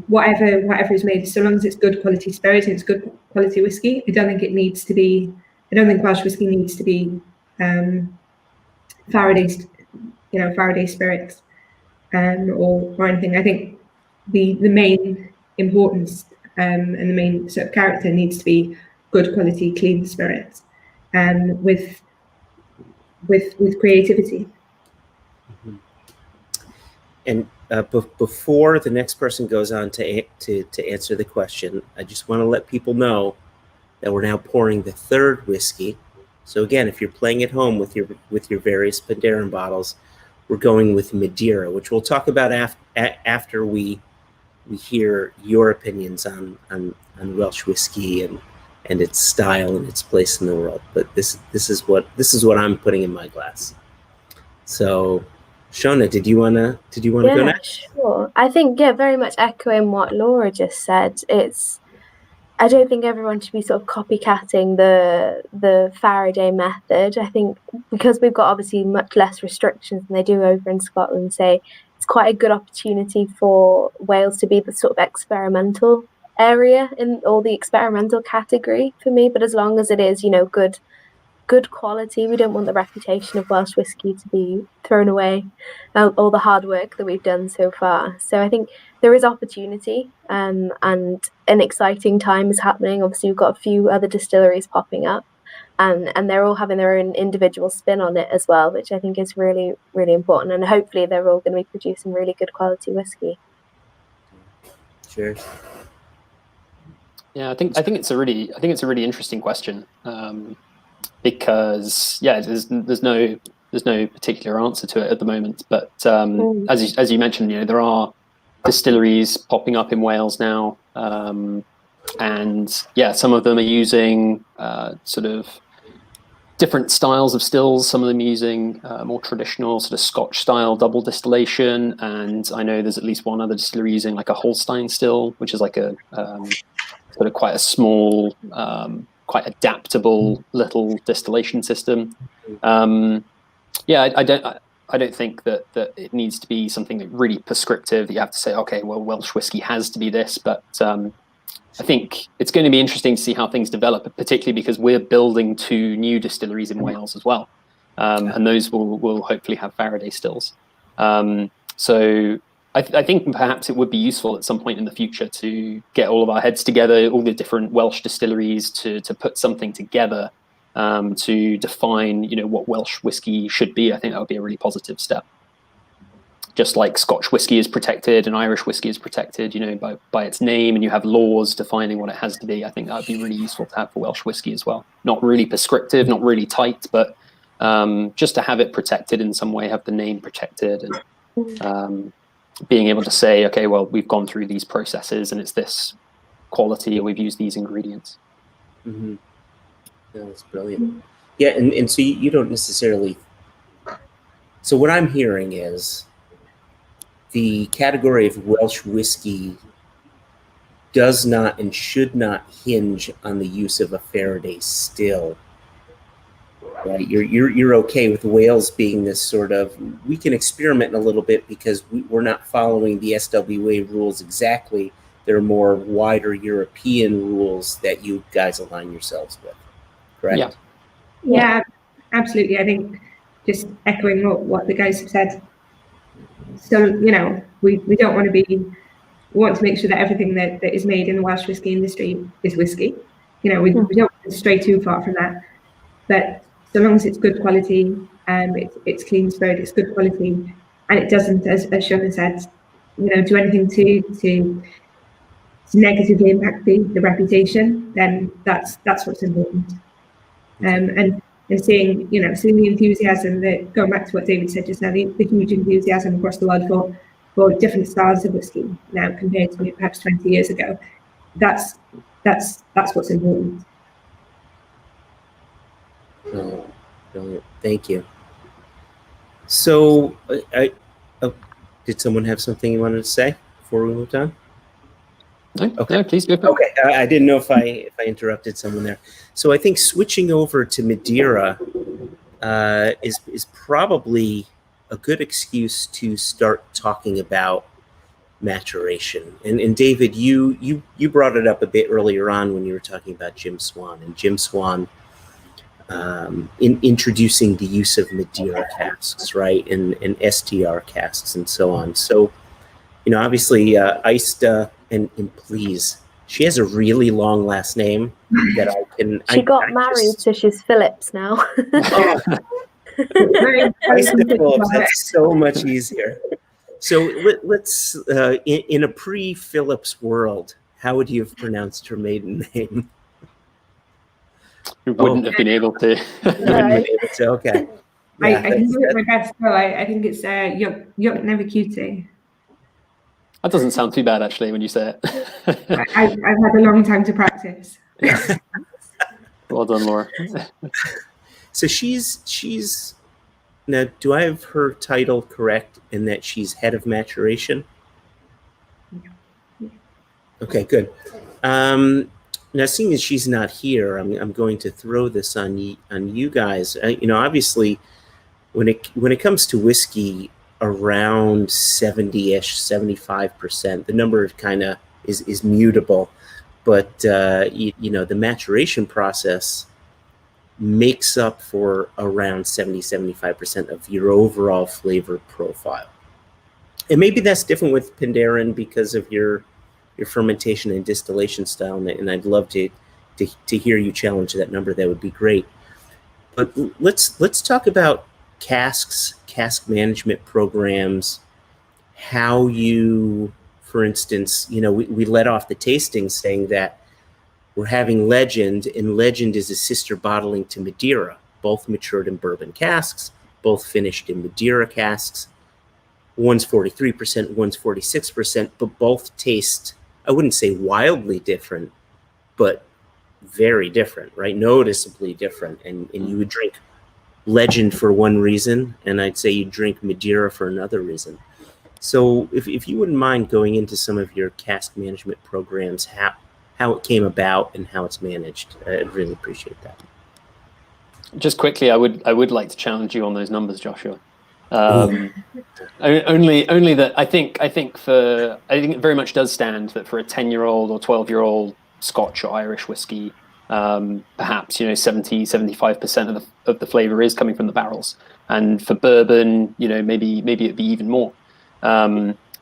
whatever is made, so long as it's good quality spirit and it's good quality whiskey, I don't think Welsh whiskey needs to be Faraday spirits or anything. I think the main importance and the main sort of character needs to be good quality, clean spirits, with creativity. Mm-hmm. And before the next person goes on to answer the question, I just want to let people know that we're now pouring the third whiskey. So again, if you're playing at home with your various Penderyn bottles, we're going with Madeira, which we'll talk about after we hear your opinions on Welsh whiskey and its style and its place in the world. But this is what I'm putting in my glass. So, Shona, did you wanna go next? Sure. I think very much echoing what Laura just said. I don't think everyone should be sort of copycatting the Faraday method. I think because we've got obviously much less restrictions than they do over in Scotland, say it's quite a good opportunity for Wales to be the sort of experimental area or the experimental category for me. But as long as it is, good quality, we don't want the reputation of Welsh whiskey to be thrown away, all the hard work that we've done so far. So I think there is opportunity, and an exciting time is happening. Obviously, we've got a few other distilleries popping up, and they're all having their own individual spin on it as well, which I think is really, really important. And hopefully they're all going to be producing really good quality whiskey. Cheers. Yeah, I think it's a really interesting question. Because there's no particular answer to it at the moment. But as you mentioned, there are distilleries popping up in Wales now, and some of them are using sort of different styles of stills. Some of them using more traditional sort of Scotch style double distillation, and I know there's at least one other distillery using like a Holstein still, which is like a sort of quite a small, quite adaptable little distillation system. I don't think that it needs to be something that really prescriptive that you have to say, okay, well, Welsh whiskey has to be this. But I think it's going to be interesting to see how things develop, particularly because we're building 2 new distilleries in Wales as well. And those will hopefully have Faraday stills. So I think perhaps it would be useful at some point in the future to get all of our heads together, all the different Welsh distilleries, to put something together to define, what Welsh whiskey should be. I think that would be a really positive step. Just like Scotch whiskey is protected and Irish whiskey is protected, by its name, and you have laws defining what it has to be. I think that would be really useful to have for Welsh whiskey as well. Not really prescriptive, not really tight, but just to have it protected in some way, have the name protected, and being able to say, okay, well, we've gone through these processes and it's this quality, or we've used these ingredients. Mm-hmm. That's brilliant. Yeah, and so you don't necessarily. So what I'm hearing is the category of Welsh whiskey does not and should not hinge on the use of a Faraday still. Right, you're okay with Wales being this sort of, we can experiment a little bit because we're not following the SWA rules exactly. There are more wider European rules that you guys align yourselves with, correct? Yeah, absolutely. I think just echoing what the guys have said. So we don't want to be. We want to make sure that everything that is made in the Welsh whiskey industry is whiskey. We don't want to stray too far from that, but so long as it's good quality, it's clean spirit, it's good quality, and it doesn't, as Shona said, do anything to negatively impact the reputation, then that's what's important. And seeing the enthusiasm, that going back to what David said just now, the huge enthusiasm across the world for different styles of whiskey now compared to perhaps 20 years ago. That's what's important. Oh, brilliant. Thank you. So, did someone have something you wanted to say before we moved on? No, okay. No, please go. Okay, I didn't know if I interrupted someone there. So I think switching over to Madeira is probably a good excuse to start talking about maturation. And David, you brought it up a bit earlier on when you were talking about Jim Swan, and Jim Swan in introducing the use of Madeira casks, right, and STR casks and so on. So, obviously, Ista and please, she has a really long last name that I can. She got married, so she's Phillips now. Ista Phillips, that's so much easier. So let's, in a pre-Phillips world, how would you have pronounced her maiden name? We wouldn't have been able to. Okay. Yeah, I can do it my best. So I think it's Yoknevikute. That doesn't sound too bad, actually, when you say it. I've had a long time to practice. Well done, Laura. So she's now, do I have her title correct in that she's head of maturation? Yeah. Okay, good. Now, seeing as she's not here, I'm going to throw this on you guys. Obviously, when it comes to whiskey, around 70-ish, 75%, the number kind of is mutable, but the maturation process makes up for around 70-75% of your overall flavor profile. And maybe that's different with Penderyn because of your fermentation and distillation style, and I'd love to hear you challenge that number. That would be great. But let's talk about casks, cask management programs, how you, for instance, we let off the tasting saying that we're having Legend, and Legend is a sister bottling to Madeira, both matured in bourbon casks, both finished in Madeira casks. One's 43%, one's 46%, but both taste, I wouldn't say wildly different, but very different, right? Noticeably different. And you would drink Legend for one reason, and I'd say you drink Madeira for another reason. So if you wouldn't mind going into some of your cask management programs, how it came about and how it's managed, I'd really appreciate that. Just quickly, I would like to challenge you on those numbers, Joshua. Only that I think it very much does stand that for a 10-year-old or 12-year-old Scotch or Irish whiskey, perhaps 70-75% of the flavor is coming from the barrels, and for bourbon, maybe it'd be even more.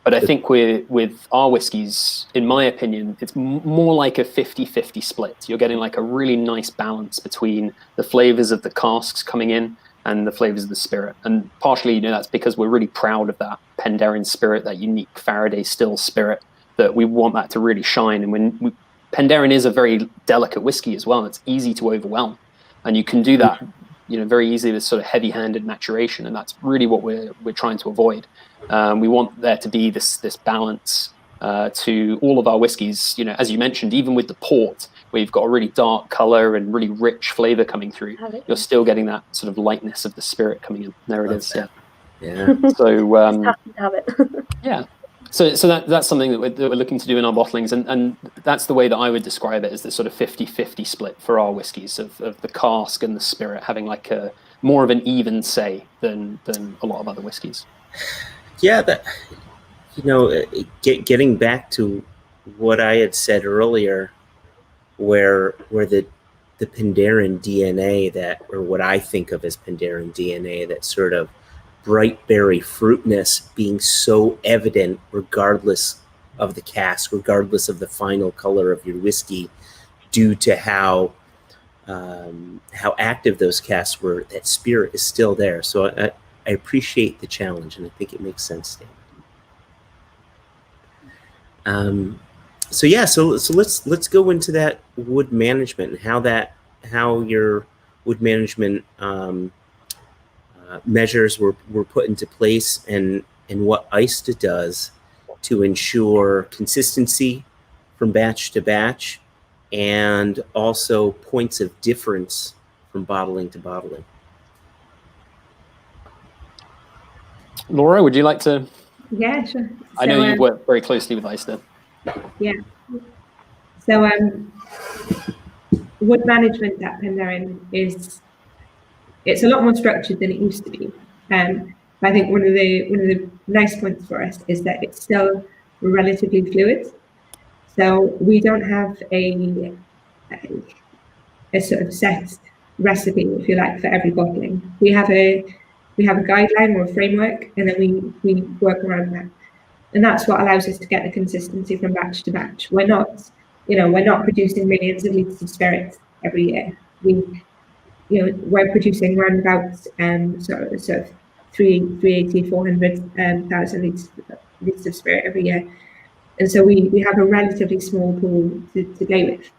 But I think with our whiskies, in my opinion, it's more like a 50-50 split. You're getting like a really nice balance between the flavors of the casks coming in and the flavors of the spirit. And partially, that's because we're really proud of that Penderyn spirit, that unique Faraday still spirit, that we want that to really shine. And Penderyn is a very delicate whiskey as well. It's easy to overwhelm, and you can do that, very easily with sort of heavy-handed maturation, and that's really what we're trying to avoid. We want there to be this balance to all of our whiskies. As you mentioned, even with the port, where you've got a really dark color and really rich flavor coming through, you're still getting that sort of lightness of the spirit coming in. There it is. Yeah. So happy to have it. Yeah. So that's something that we're looking to do in our bottlings, and that's the way that I would describe it, as this sort of 50-50 split for our whiskies of the cask and the spirit having like a more of an even say than a lot of other whiskies. Yeah, that getting back to what I had said earlier, where the Penderyn DNA, or what I think of as Penderyn DNA, that sort of bright berry fruitness being so evident regardless of the cask, regardless of the final color of your whiskey, due to how active those casks were, that spirit is still there. So appreciate the challenge, and I think it makes sense, David. So yeah, so let's go into that wood management and how your wood management measures were put into place, and what ISTA does to ensure consistency from batch to batch, and also points of difference from bottling to bottling. Laura, would you like to? Yeah, sure. I know you work very closely with ISTA. Yeah. So wood management at Penderyn it's a lot more structured than it used to be. I think one of the nice points for us is that it's still relatively fluid. So we don't have a sort of set recipe, if you like, for every bottling. We have a guideline or a framework, and then we work around that. And that's what allows us to get the consistency from batch to batch. We're not producing millions of litres of spirit every year. We're producing around about sort of 380, 400,000 litres of spirit every year. And so we have a relatively small pool to play with.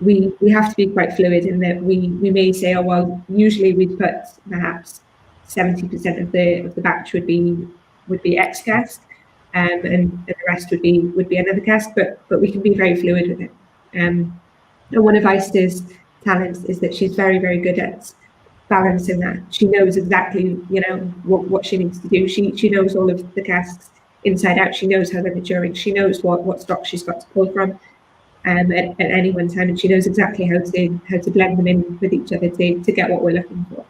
We have to be quite fluid in that we may say, oh well, usually we'd put perhaps 70% of the batch would be X cask, and the rest would be another cask, but we can be very fluid with it. And one of ISTA's talents is that she's very, very good at balancing that. She knows exactly, what she needs to do. She knows all of the casks inside out. She knows how they're maturing. She knows what stock she's got to pull from at any one time, and she knows exactly how to blend them in with each other to get what we're looking for.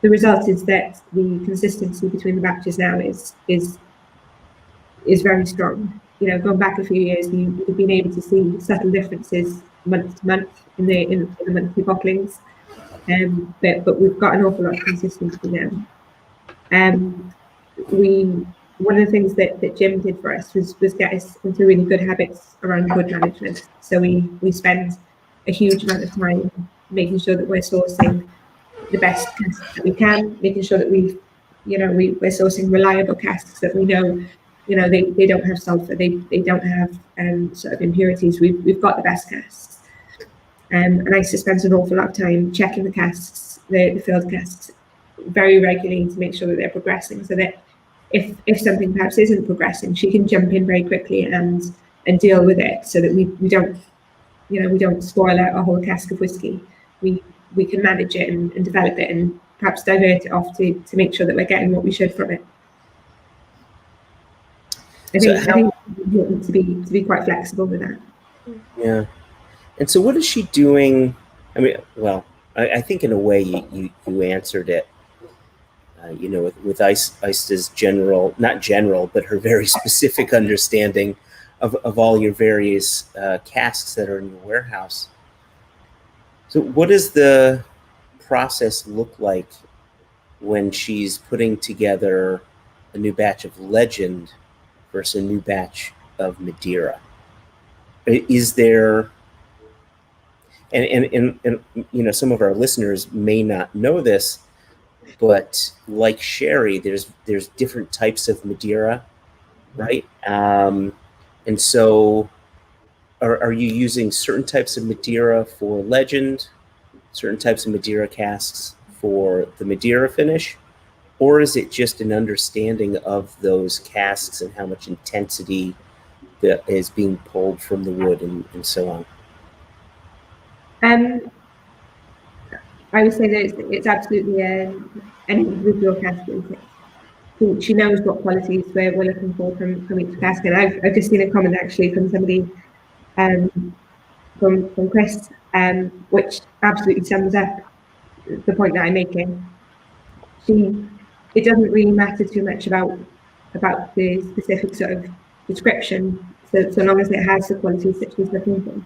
The result is that the consistency between the batches now is very strong. Going back a few years, you've been able to see subtle differences month to month in the monthly bottlings, but we've got an awful lot of consistency now. One of the things that Jim did for us was get us into really good habits around wood management. So we spend a huge amount of time making sure that we're sourcing the best casks that we can, making sure that we're sourcing reliable casks that we know, they don't have sulfur, they don't have sort of impurities. We've got the best casks. And I spend an awful lot of time checking the casks, the filled casks, very regularly to make sure that they're progressing, so that if something perhaps isn't progressing, she can jump in very quickly and deal with it, so that we don't spoil a whole cask of whiskey. We can manage it and develop it, and perhaps divert it off to make sure that we're getting what we should from it. I think it's important to be quite flexible with that. Yeah. And so what is she doing? I mean, well, I think in a way you answered it. With ISTA's not general, but her very specific understanding of all your various casks that are in your warehouse. So what does the process look like when she's putting together a new batch of Legend versus a new batch of Madeira? Is there, and some of our listeners may not know this, but like sherry, there's different types of Madeira, right? And so are you using certain types of Madeira for Legend, certain types of Madeira casks for the Madeira finish? Or is it just an understanding of those casks and how much intensity that is being pulled from the wood and so on? I would say that it's absolutely an individual cask. She knows what qualities we're looking for from each cask. And I've just seen a comment actually from somebody, from Chris, which absolutely sums up the point that I'm making. It doesn't really matter too much about the specific sort of description, so long as it has the qualities that she's looking for.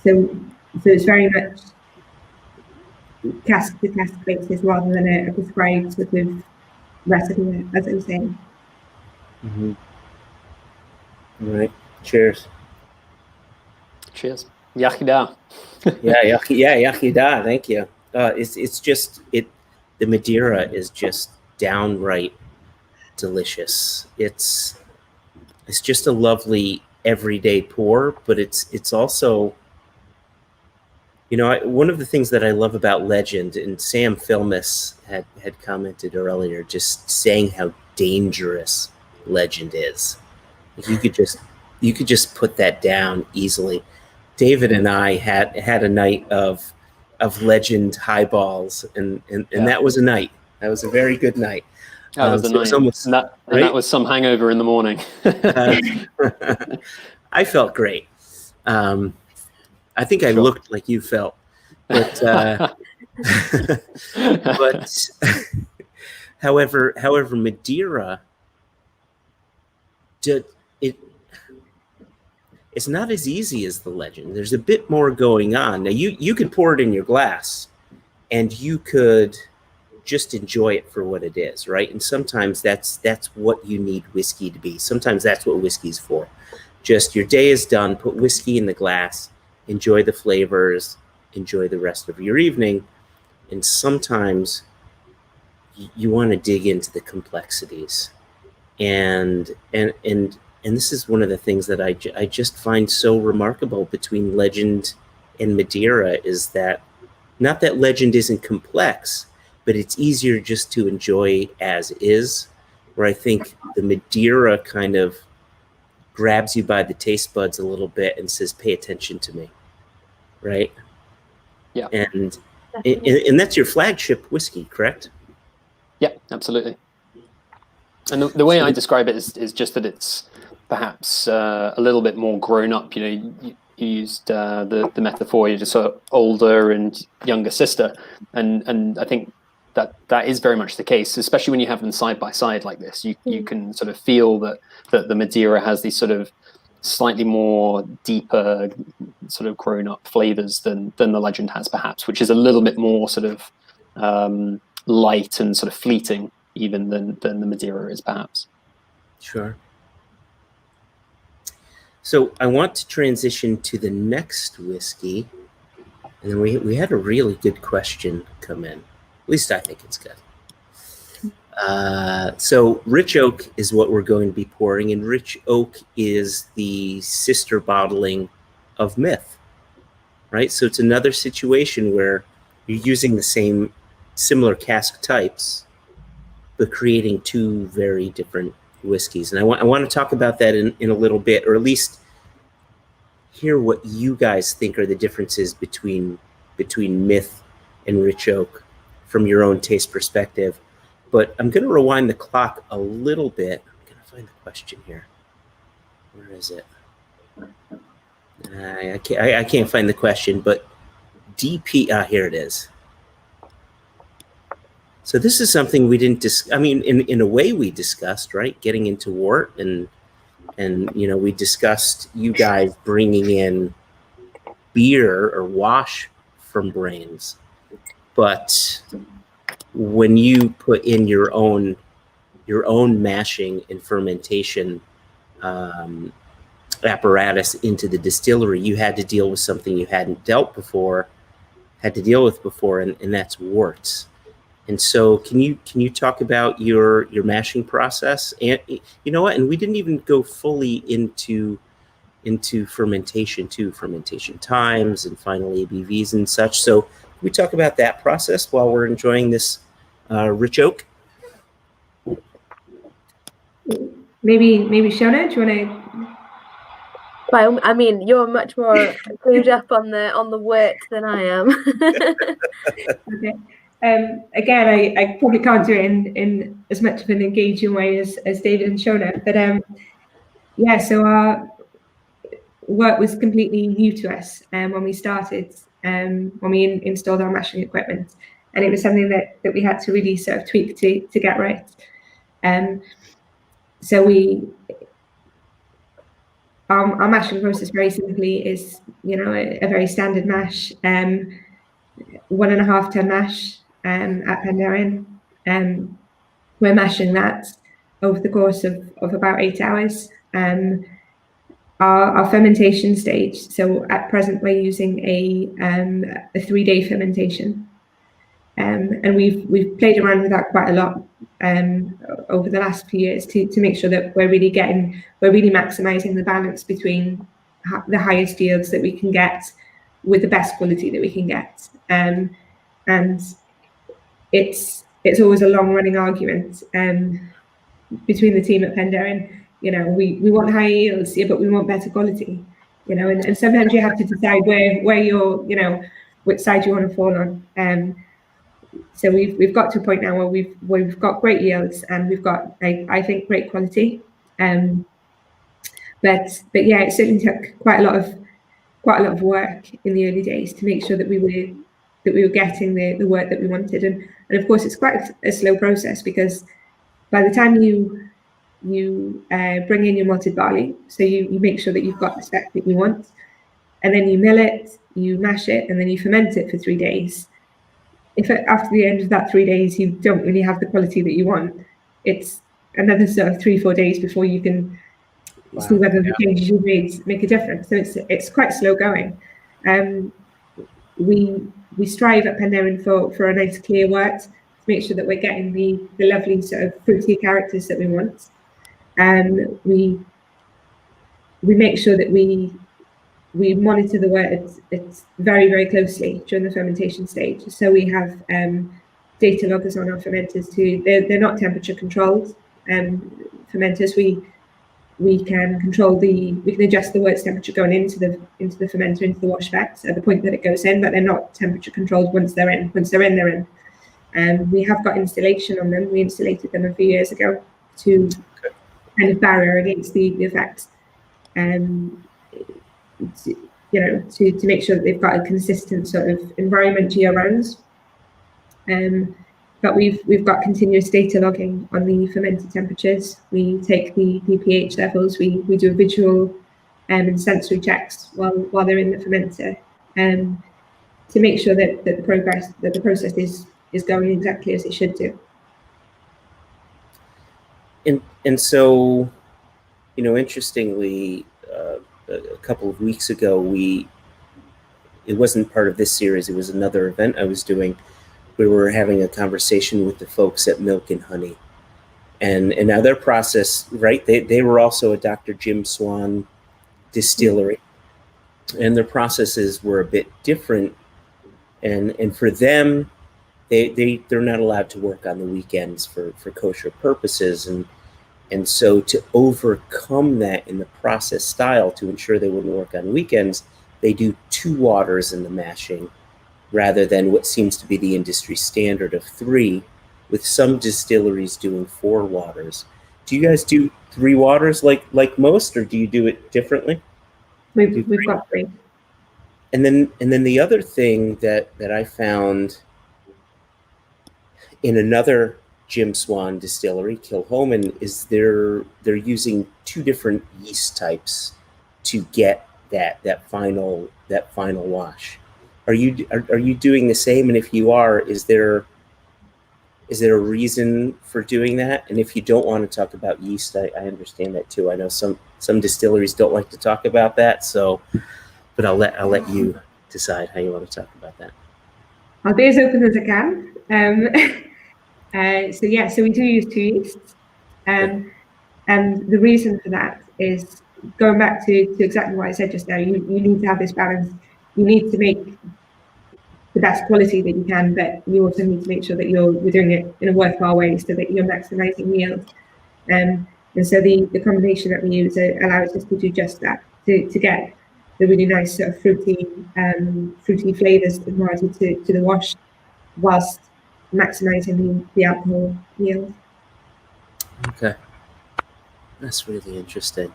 So it's very much cask to cask basis rather than a prescribed sort of recipe, as I was saying. Mm-hmm. All right. Cheers. Cheers. Yachida. Yeah, yachida. Thank you. It's just the Madeira is just downright delicious. It's just a lovely everyday pour, but it's also, you know, one of the things that I love about Legend, and Sam Filmus had commented earlier, just saying how dangerous Legend is. You could just put that down easily. David and I had a night of Legend highballs, and that was a night. That was a very good night. That was the night. Almost, and that was some hangover in the morning. I felt great. I think I looked like you felt, but but however, Madeira, it's not as easy as the Legend. There's a bit more going on. Now you could pour it in your glass, and you could just enjoy it for what it is, right? And sometimes that's what you need whiskey to be. Sometimes that's what whiskey's for. Just your day is done, put whiskey in the glass, enjoy the flavors, enjoy the rest of your evening. And sometimes you want to dig into the complexities. And this is one of the things that I just find so remarkable between Legend and Madeira, is that not that Legend isn't complex, but it's easier just to enjoy as is, where I think the Madeira kind of grabs you by the taste buds a little bit and says, pay attention to me, right? Yeah. And that's your flagship whiskey, correct? Yeah, absolutely. And the way I describe it is just that it's perhaps a little bit more grown up. You know, you used the metaphor, you're just sort of older and younger sister, and I think that is very much the case, especially when you have them side by side like this. You can sort of feel that the Madeira has these sort of slightly more deeper, sort of grown up flavors than the Legend has, perhaps, which is a little bit more sort of light and sort of fleeting even than the Madeira is, perhaps. Sure. So I want to transition to the next whiskey, and then we had a really good question come in. At least I think it's good. So Rich Oak is what we're going to be pouring, and Rich Oak is the sister bottling of Myth, right? So it's another situation where you're using the same similar cask types, but creating two very different whiskeys. And I want to talk about that in a little bit, or at least hear what you guys think are the differences between Myth and Rich Oak from your own taste perspective. But I'm going to rewind the clock a little bit. I'm going to find the question here. Where is it? I can't find the question, but DP, here it is. So this is something we didn't I mean, in a way we discussed, right? Getting into wort, and you know, we discussed you guys bringing in beer or wash from brains. But when you put in your own mashing and fermentation apparatus into the distillery, you had to deal with something you hadn't dealt with before, and that's worts. And so can you talk about your mashing process? And you know what? And we didn't even go fully into fermentation too, fermentation times and final ABVs and such. So can we talk about that process while we're enjoying this Rich Oak? Maybe Shona, do you want to? Well, I mean, you're much more clued up on the wort than I am. Okay. Again, I probably can't do it in as much of an engaging way as David and Shona, but yeah, so our work was completely new to us when we started, when we installed our mashing equipment, and it was something that we had to really sort of tweak to get right. So our mashing process very simply is, you know, a very standard mash, 1.5 ton mash at Penderyn. We're mashing that over the course of about 8 hours. Our fermentation stage, so at present we're using a 3-day fermentation. And we've played around with that quite a lot over the last few years to make sure that we're really maximising the balance between the highest yields that we can get with the best quality that we can get. And it's always a long running argument between the team at Penderyn. You know, we want high yields, yeah, but we want better quality. You know, and sometimes you have to decide where you're, you know, which side you want to fall on. So we've got to a point now where we've got great yields and we've got, I think, great quality. But yeah, it certainly took quite a lot of work in the early days to make sure that we were getting the work that we wanted. And of course, it's quite a slow process, because by the time you bring in your malted barley, so you make sure that you've got the spec that you want, and then you mill it, you mash it, and then you ferment it for 3 days. If after the end of that 3 days you don't really have the quality that you want, it's another sort of 3-4 days before you can see whether the changes you've made make a difference. So it's quite slow going. We strive at Penderyn for a nice clear wort to make sure that we're getting the lovely sort of fruity characters that we want. We make sure that we monitor the wort it's very, very closely during the fermentation stage. So we have data loggers on our fermenters too. They're not temperature controlled fermenters. We can adjust the wort's temperature going into the fermenter, into the wash vats at the point that it goes in, but they're not temperature controlled once they're in. Once they're in, they're in. We have got installation on them. We installated them a few years ago to kind of barrier against the effects. To make sure that they've got a consistent sort of environment year round. But we've got continuous data logging on the fermented temperatures. We take the pH levels. We do visual and sensory checks while they're in the fermenter, to make sure that the process is going exactly as it should do. And so, you know, interestingly, a couple of weeks ago, it wasn't part of this series, it was another event I was doing. We were having a conversation with the folks at Milk and Honey. And now their process, right, they were also a Dr. Jim Swan distillery. And their processes were a bit different. And for them, they're not allowed to work on the weekends for kosher purposes. And so to overcome that in the process style, to ensure they wouldn't work on weekends, they do 2 waters in the mashing rather than what seems to be the industry standard of 3, with some distilleries doing 4 waters. Do you guys do 3 waters like most, or do you do it differently? We've got 3. And then the other thing that I found in another Jim Swan distillery, Kilhoman, is they're using 2 different yeast types to get that final wash. Are you doing the same? And if you are, is there a reason for doing that? And if you don't want to talk about yeast, I understand that too. I know some distilleries don't like to talk about that, so but I'll let you decide how you want to talk about that. I'll be as open as I can. So we do use 2 yeasts, and the reason for that is going back to exactly what I said just now. You need to have this balance. You need to make the best quality that you can, but you also need to make sure that you're doing it in a worthwhile way so that you're maximizing yield. And so the combination that we use allows us to do just that, to get the really nice sort of fruity flavors added to the wash, whilst maximizing the alcohol yield. Okay, that's really interesting.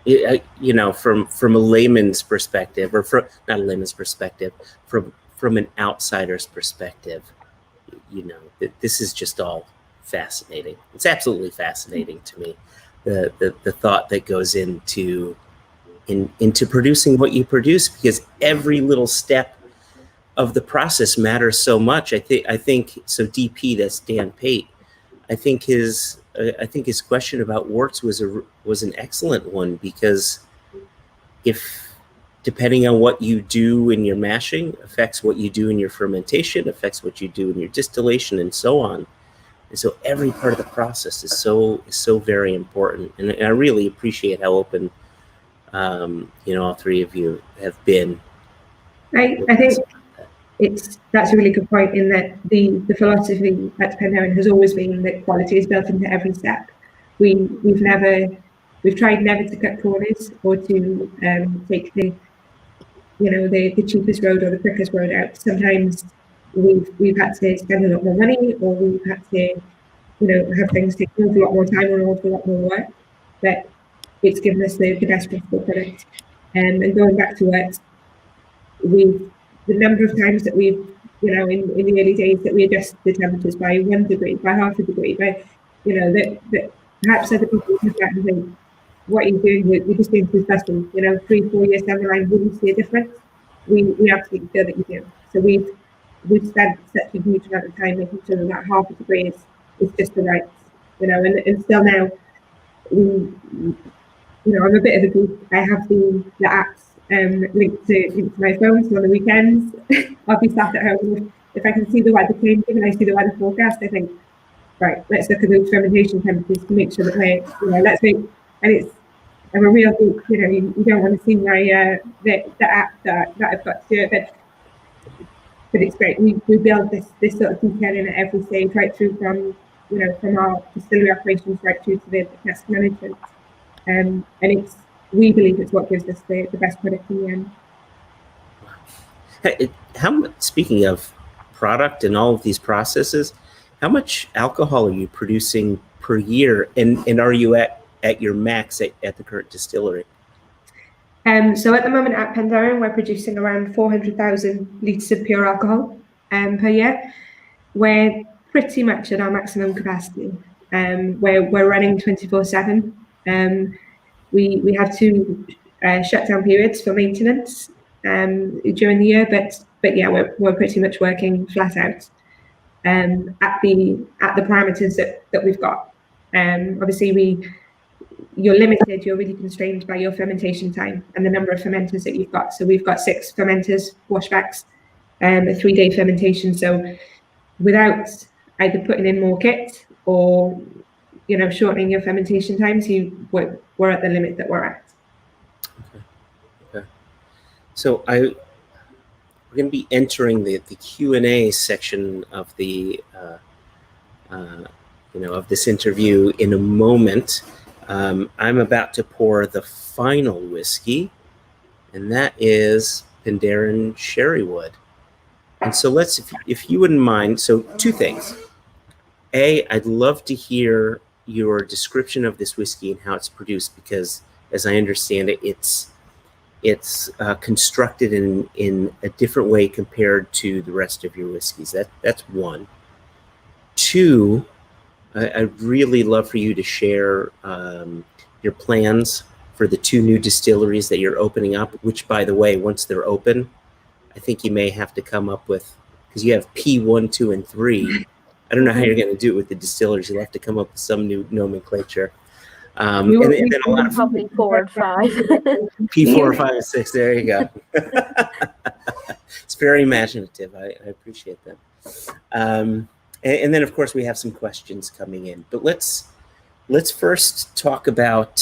You know, from a layman's perspective, or not a layman's perspective, from an outsider's perspective, you know, this is just all fascinating. It's absolutely fascinating to me, the thought that goes into producing what you produce, because every little step of the process matters so much. I think so. DP, that's Dan Pate. I think his question about worts was an excellent one, because if depending on what you do in your mashing, affects what you do in your fermentation, affects what you do in your distillation, and so on. And so every part of the process is so very important. And I really appreciate how open, all three of you have been. I think that's a really good point, in that the philosophy at Penderyn has always been that quality is built into every step. We've tried never to cut corners or to take the cheapest road or the quickest road out. Sometimes we've had to spend a lot more money, or we've had to have things take an awful lot more time or an awful lot more work, but it's given us the best possible product. And going back to what the number of times that we've, in the early days, that we adjust the temperatures by 1 degree, by half a degree, by, that perhaps other people look at and think, what are you doing? You're just doing too special. 3-4 years down the line, will you see a difference? We absolutely feel that you do. So we've spent such a huge amount of time making sure that half a degree is just the right, and still now, I'm a bit of a geek. I have the apps linked to my phone, so on the weekends, I'll be sat at home. If I can see the weather changing and I see the weather forecast, I think, right, let's look at those fermentation temperatures to make sure that I'm a real geek. You don't want to see my the app that I've got to do it, but it's great. We build this sort of detail in at every stage, right through from our distillery operations right through to the cask management, and we believe it's what gives us the best product in the end. Speaking of product and all of these processes, how much alcohol are you producing per year, and are you at your max at the current distillery? So at the moment at Penderyn, we're producing around 400,000 litres of pure alcohol per year. We're pretty much at our maximum capacity. We're running 24/7. We have 2 shutdown periods for maintenance during the year, but yeah, we're pretty much working flat out at the parameters that we've got. Obviously, you're limited, you're really constrained by your fermentation time and the number of fermenters that you've got. So we've got 6 fermenters, washbacks, a 3-day fermentation. So without either putting in more kit or shortening your fermentation times, we're at the limit that we're at. Okay. So we're going to be entering the Q&A section of the of this interview in a moment. I'm about to pour the final whiskey, and that is Penderyn Sherrywood. And so if you wouldn't mind, so 2 things. A, I'd love to hear your description of this whiskey and how it's produced, because as I understand it, it's constructed in a different way compared to the rest of your whiskeys. That's 1. 2, I'd really love for you to share your plans for the 2 new distilleries that you're opening up, which, by the way, once they're open, I think you may have to come up with, because you have P1, 2, and 3. I don't know how you're going to do it with the distilleries. You'll have to come up with some new nomenclature. And then a lot of probably 4 and 5. P4, 5, and 6. There you go. It's very imaginative. I appreciate that. And then, of course, we have some questions coming in. But let's first talk about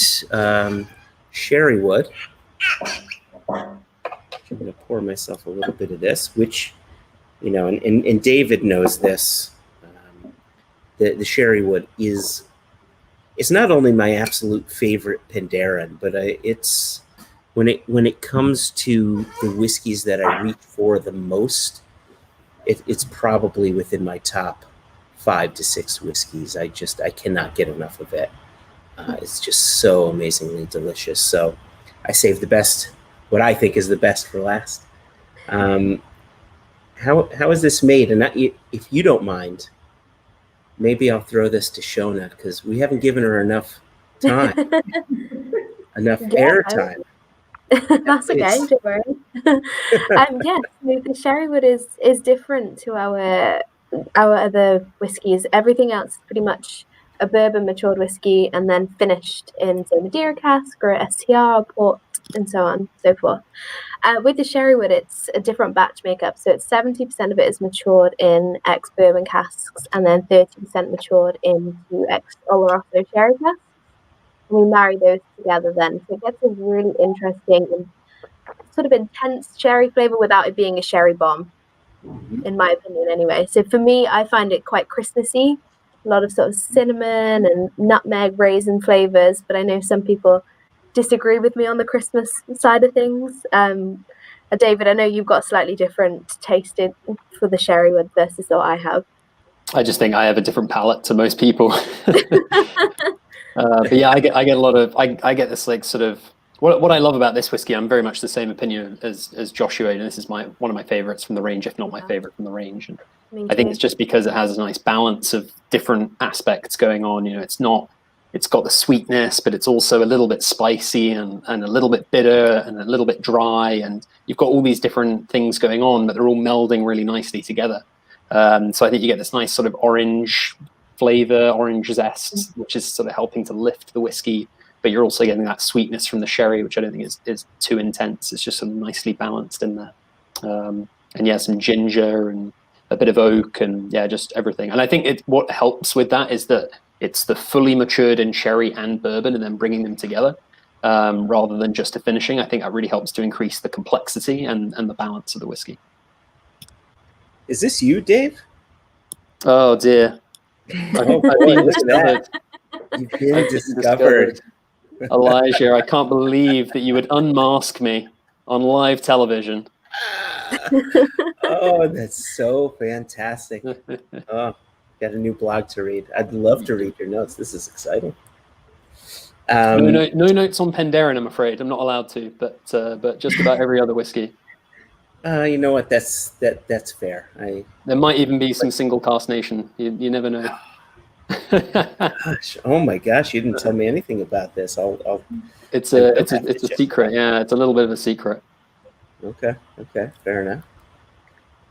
Sherrywood. I'm going to pour myself a little bit of this, which, and David knows this. The Sherrywood it's not only my absolute favorite Penderyn, but it's when it comes to the whiskeys that I reach for the most, it's probably within my top 5 to 6 whiskeys. I cannot get enough of it. It's just so amazingly delicious. So I saved the best, what I think is the best, for last. How is this made? And if you don't mind, maybe I'll throw this to Shona, because we haven't given her enough time, enough airtime. That's okay, don't worry. Yeah, so the Sherrywood is different to our other whiskies. Everything else is pretty much a bourbon matured whiskey and then finished in, say, Madeira cask or a STR or port. and so on and so forth. With the sherry wood, it's a different batch makeup. So it's 70% of it is matured in ex-bourbon casks, and then 30% matured into ex-Oloroso sherry casks. And we marry those together then. So it gets a really interesting and sort of intense sherry flavor without it being a sherry bomb, in my opinion anyway. So for me, I find it quite Christmassy. A lot of sort of cinnamon and nutmeg raisin flavors, but I know some people disagree with me on the Christmas side of things. David, I know you've got a slightly different taste for the sherry wood versus what I have. I just think I have a different palate to most people. But yeah, I get a lot of I get this like sort of what I love about this whiskey. I'm very much the same opinion as Joshua, and this is one of my favorites from the range, if not my favorite from the range. And I think it's just because it has a nice balance of different aspects going on. You know, it's got the sweetness, but it's also a little bit spicy and a little bit bitter and a little bit dry, and you've got all these different things going on, but they're all melding really nicely together. So I think you get this nice sort of orange flavor, orange zest, which is sort of helping to lift the whiskey, but you're also getting that sweetness from the sherry, which I don't think is too intense. It's just sort of nicely balanced in there. And yeah, some ginger and a bit of oak, and yeah, just everything. And I think what helps with that is that it's the fully matured in sherry and bourbon and then bringing them together rather than just a finishing. I think that really helps to increase the complexity and the balance of the whiskey. Is this you, Dave? Oh dear. I've been discovered. You've been discovered. Elijah, I can't believe that you would unmask me on live television. Oh, that's so fantastic. Oh, got a new blog to read. I'd love to read your notes. This is exciting. No notes on Penderyn, I'm afraid. I'm not allowed to, but just about every other whiskey. You know what? That's fair. There might even be some single cask nation. You never know. Gosh, oh my gosh! You didn't tell me anything about this. It's a secret. Yeah, it's a little bit of a secret. Okay, fair enough.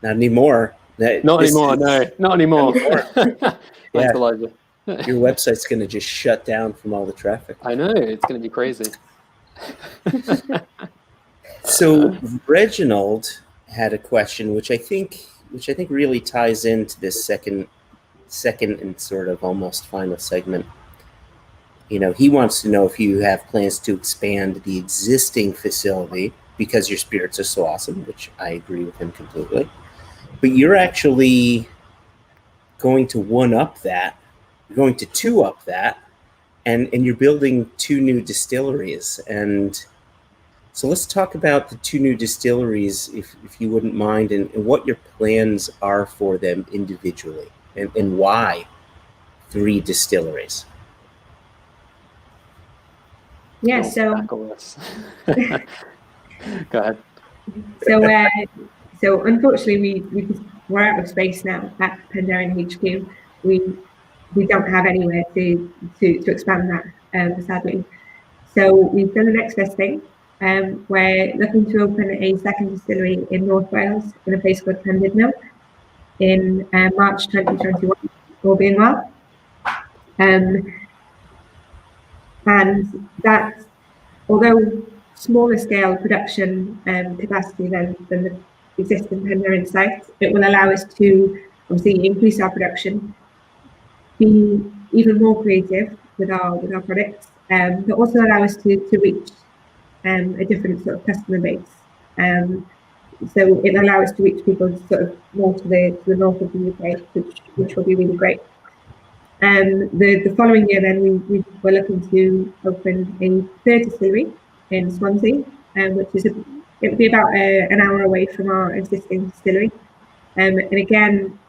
Not anymore. Not anymore. Not anymore. Thanks, Elijah. Your website's going to just shut down from all the traffic. I know, it's going to be crazy. So Reginald had a question, which I think really ties into this second and sort of almost final segment. You know, he wants to know if you have plans to expand the existing facility because your spirits are so awesome, which I agree with him completely. But you're actually going to one-up that, you're going to two-up that, and you're building 2 new distilleries. And so let's talk about the 2 new distilleries, if you wouldn't mind, and what your plans are for them individually, and why 3 distilleries. Yeah, so go ahead. So unfortunately, we're out of space now at Penderyn HQ. We don't have anywhere to expand that, sadly. So we've done the next best thing. We're looking to open a second distillery in North Wales in a place called Penderyn in March 2021, all being well. And that, although smaller scale production capacity than the existing Penderyn site, it will allow us to obviously increase our production, be even more creative with our products, but also allow us to reach a different sort of customer base. So it allows us to reach people sort of more to the north of the UK, which will be really great. The following year, then we were looking to open a 3rd distillery in Swansea, which is it would be about an hour away from our existing distillery, and again,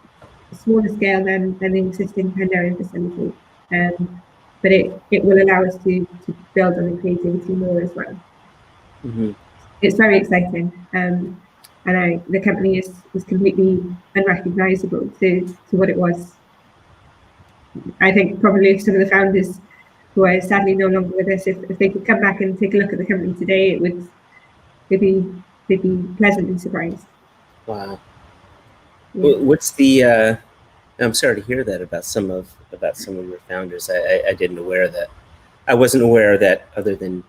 smaller scale than the existing Penderyn facility, but it will allow us to build on the creativity more as well. Mm-hmm. It's very exciting, and the company is completely unrecognisable to what it was. I think probably some of the founders who are sadly no longer with us, if they could come back and take a look at the company today, they'd be pleasantly surprised. Wow. Yeah. What's the? I'm sorry to hear that about some of your founders. I didn't aware that. I wasn't aware that other than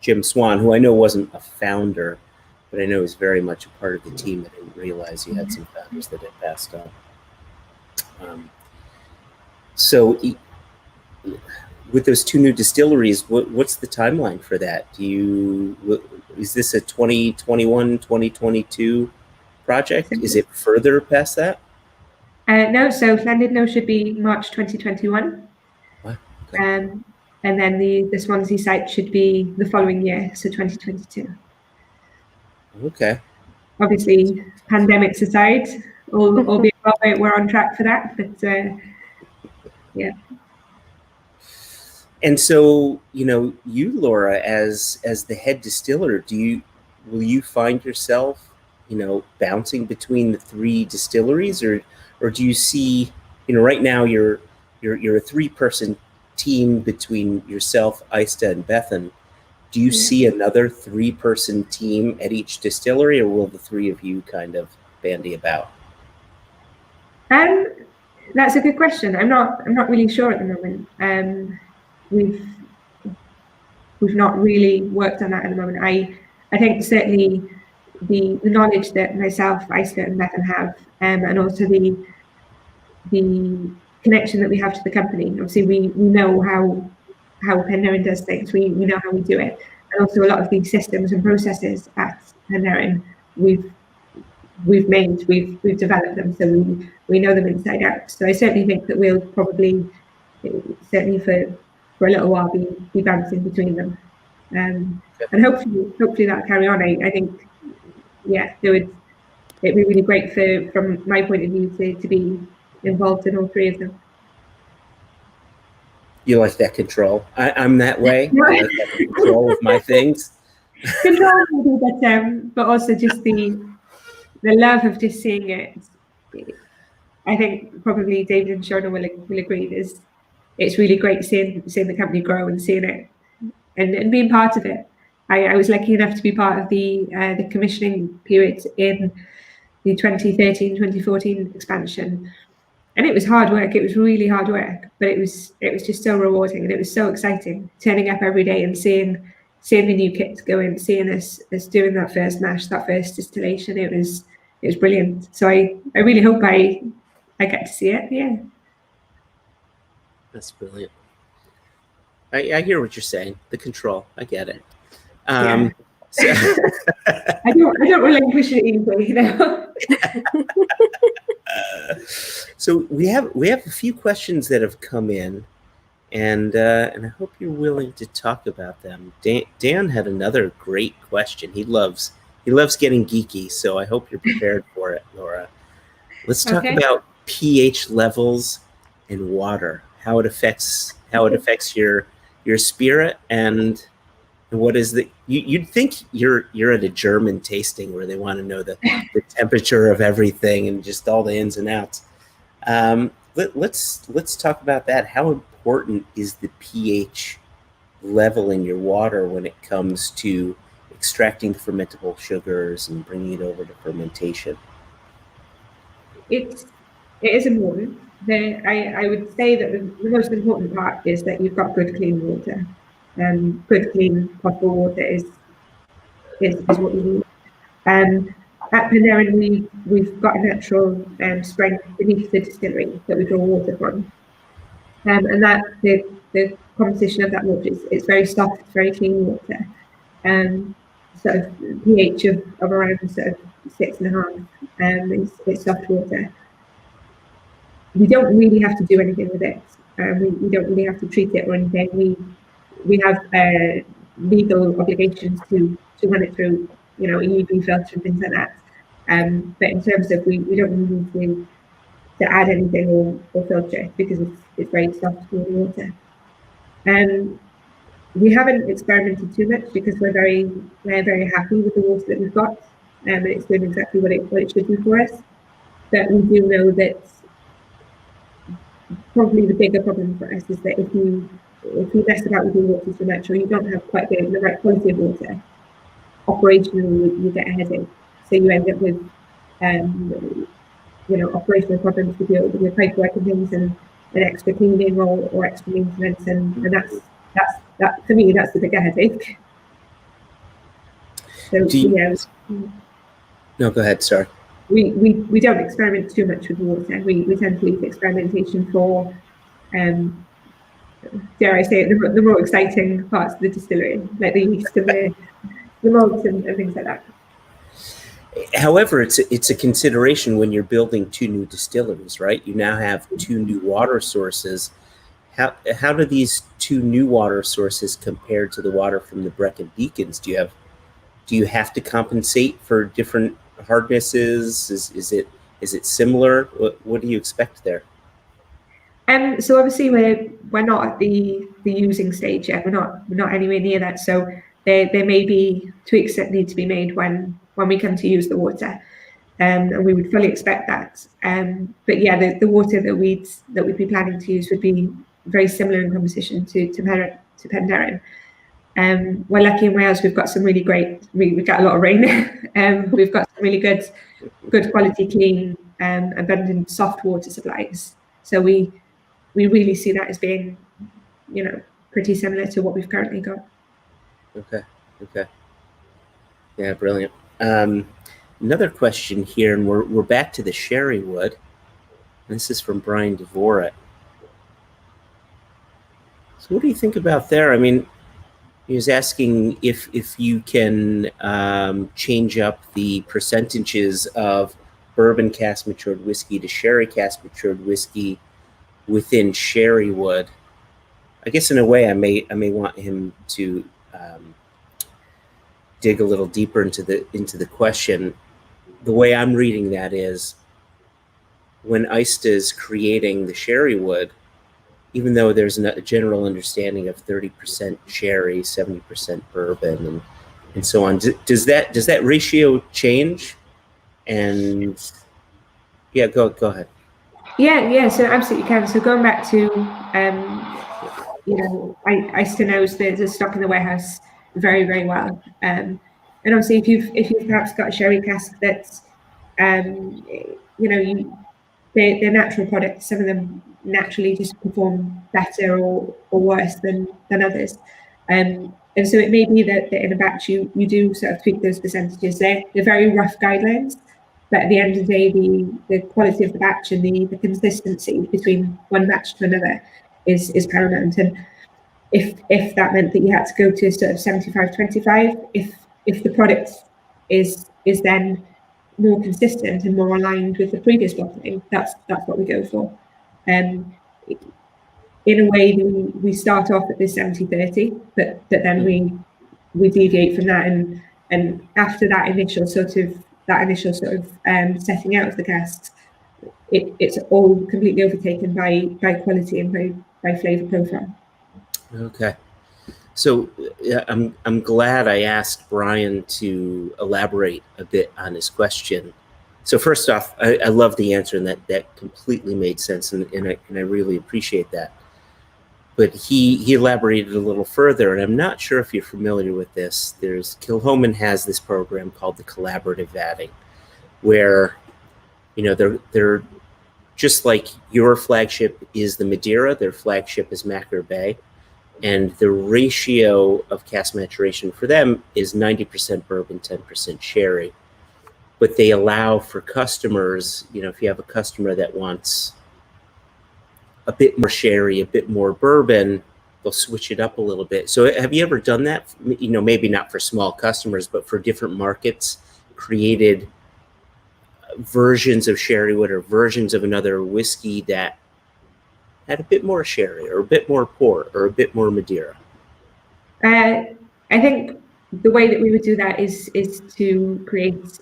Jim Swan, who I know wasn't a founder, but I know is very much a part of the team. I didn't realize you had some founders that had passed on. So with those two new distilleries, what's the timeline for that? Is this a 2021, 2022 project? Is it further past that? No, so Llandudno should be March 2021. Wow. Okay. And then the Swansea site should be the following year, so 2022. Okay. Obviously, pandemics aside, all being well, we're on track for that. But yeah. And so, you, Laura, as the head distiller, will you find yourself, bouncing between the three distilleries, or do you see, right now you're a 3-person team between yourself, Aista, and Bethan. Do you see another 3-person team at each distillery, or will the 3 of you kind of bandy about? That's a good question. I'm not really sure at the moment. We've not really worked on that at the moment. I think certainly the knowledge that myself, Aista, and Bethan have, and also the connection that we have to the company. Obviously, we know how Penderyn does things. We know how we do it, and also a lot of the systems and processes at Penderyn we've developed them, so we know them inside out. So I certainly think that we'll probably, certainly for a little while, be bouncing between them, and hopefully that'll carry on. I think, yeah, it'd be really great from my point of view to be involved in all 3 of them. You like that control? I'm that way. I like that control of my things. Control, but also just the love of just seeing it. I think probably David and Shona will agree. It's really great seeing the company grow and seeing it and being part of it. I was lucky enough to be part of the commissioning period in the 2013-2014 expansion, and it was hard work. It was really hard work, but it was just so rewarding, and it was so exciting turning up every day and seeing the new kits go in, seeing us doing that first mash, that first distillation. It was brilliant. So I really hope I get to see it. Yeah. That's brilliant. I hear what you're saying. The control, I get it. Yeah. So I don't relinquish it easily, So we have a few questions that have come in, and I hope you're willing to talk about them. Dan had another great question. He loves getting geeky, so I hope you're prepared for it, Laura. Let's talk about pH levels in water, how it affects your spirit, and what is you'd think you're at a German tasting where they want to know the temperature of everything and just all the ins and outs. Let's talk about that. How important is the pH level in your water when it comes to extracting the fermentable sugars and bringing it over to fermentation? It is important. I would say that the most important part is that you've got good, clean water. Good, clean, potable water is what you need. At Penderyn, we've got a natural spring beneath the distillery that we draw water from, and that the composition of that water is very soft, very clean water, sort of pH of around sort of 6.5. It's soft water. We don't really have to do anything with it. We don't really have to treat it or anything. We have legal obligations to run it through, a UV filter and things like that. But in terms of we don't really need to add anything or filter it because it's very soft clean water. We haven't experimented too much because we're very happy with the water that we've got, and it's doing exactly what it should do for us. But we do know that probably the bigger problem for us is that if you mess about with your water too much, or you don't have quite the right quality of water, operationally you get a headache. So you end up with operational problems with your pipework and things, and extra cleaning or extra maintenance, and that for me that's the bigger headache. So No, go ahead. Sorry. We don't experiment too much with water. We tend to leave experimentation for, dare I say it, the more exciting parts of the distillery, like the yeast and the malts and things like that. However, it's a consideration when you're building 2 new distilleries, right? You now have 2 new water sources. How do these 2 new water sources compare to the water from the Brecon Beacons? Do you have to compensate for different hardnesses? Is it similar? What do you expect there? So obviously we're not at the using stage yet. We're not anywhere near that. So there may be tweaks that need to be made when we come to use the water, and we would fully expect that. But yeah, the water that we'd be planning to use would be very similar in composition to Penderyn. We're lucky in Wales. We've got some really great. We got a lot of rain. We've got some really good quality, clean, abundant soft water supplies. So we really see that as being, pretty similar to what we've currently got. Okay. Yeah, brilliant. Another question here, and we're back to the sherry wood. This is from Brian Dvorak. So what do you think about there? I mean, he was asking if you can change up the percentages of bourbon cask matured whiskey to sherry cask matured whiskey within sherry wood. I guess in a way, I may want him to dig a little deeper into the question. The way I'm reading that is, when ISTA is creating the sherry wood, even though there's a general understanding of 30% sherry, 70% bourbon, and so on, does that ratio change? And yeah, go ahead. Yeah, so absolutely can. So going back to, ISTA knows the stock in the warehouse very, very well. And obviously, if you've perhaps got a sherry cask that's, they're natural products. Some of them naturally just perform better or worse than others. And so it may be that in a batch you do sort of tweak those percentages. They're very rough guidelines, but at the end of the day, the quality of the batch and the consistency between one batch to another is paramount. And if that meant that you had to go to sort of 75-25, if the product is then more consistent and more aligned with the previous bottling, that's what we go for. In a way, we start off at this 70-30, but then we deviate from that, and after that initial sort of setting out of the casks, it's all completely overtaken by quality and by flavour profile. Okay. So I'm glad I asked Brian to elaborate a bit on his question. So first off, I love the answer, and that completely made sense, and I really appreciate that. But he elaborated a little further, and I'm not sure if you're familiar with this. Kilchoman has this program called the collaborative vatting, where they're just like your flagship is the Madeira, their flagship is Macker Bay. And the ratio of cask maturation for them is 90% bourbon, 10% sherry. But they allow for customers, if you have a customer that wants a bit more sherry, a bit more bourbon, they'll switch it up a little bit. So have you ever done that? Maybe not for small customers, but for different markets, created versions of sherry wood or versions of another whiskey that had a bit more sherry or a bit more port or a bit more Madeira? I think the way that we would do that is to create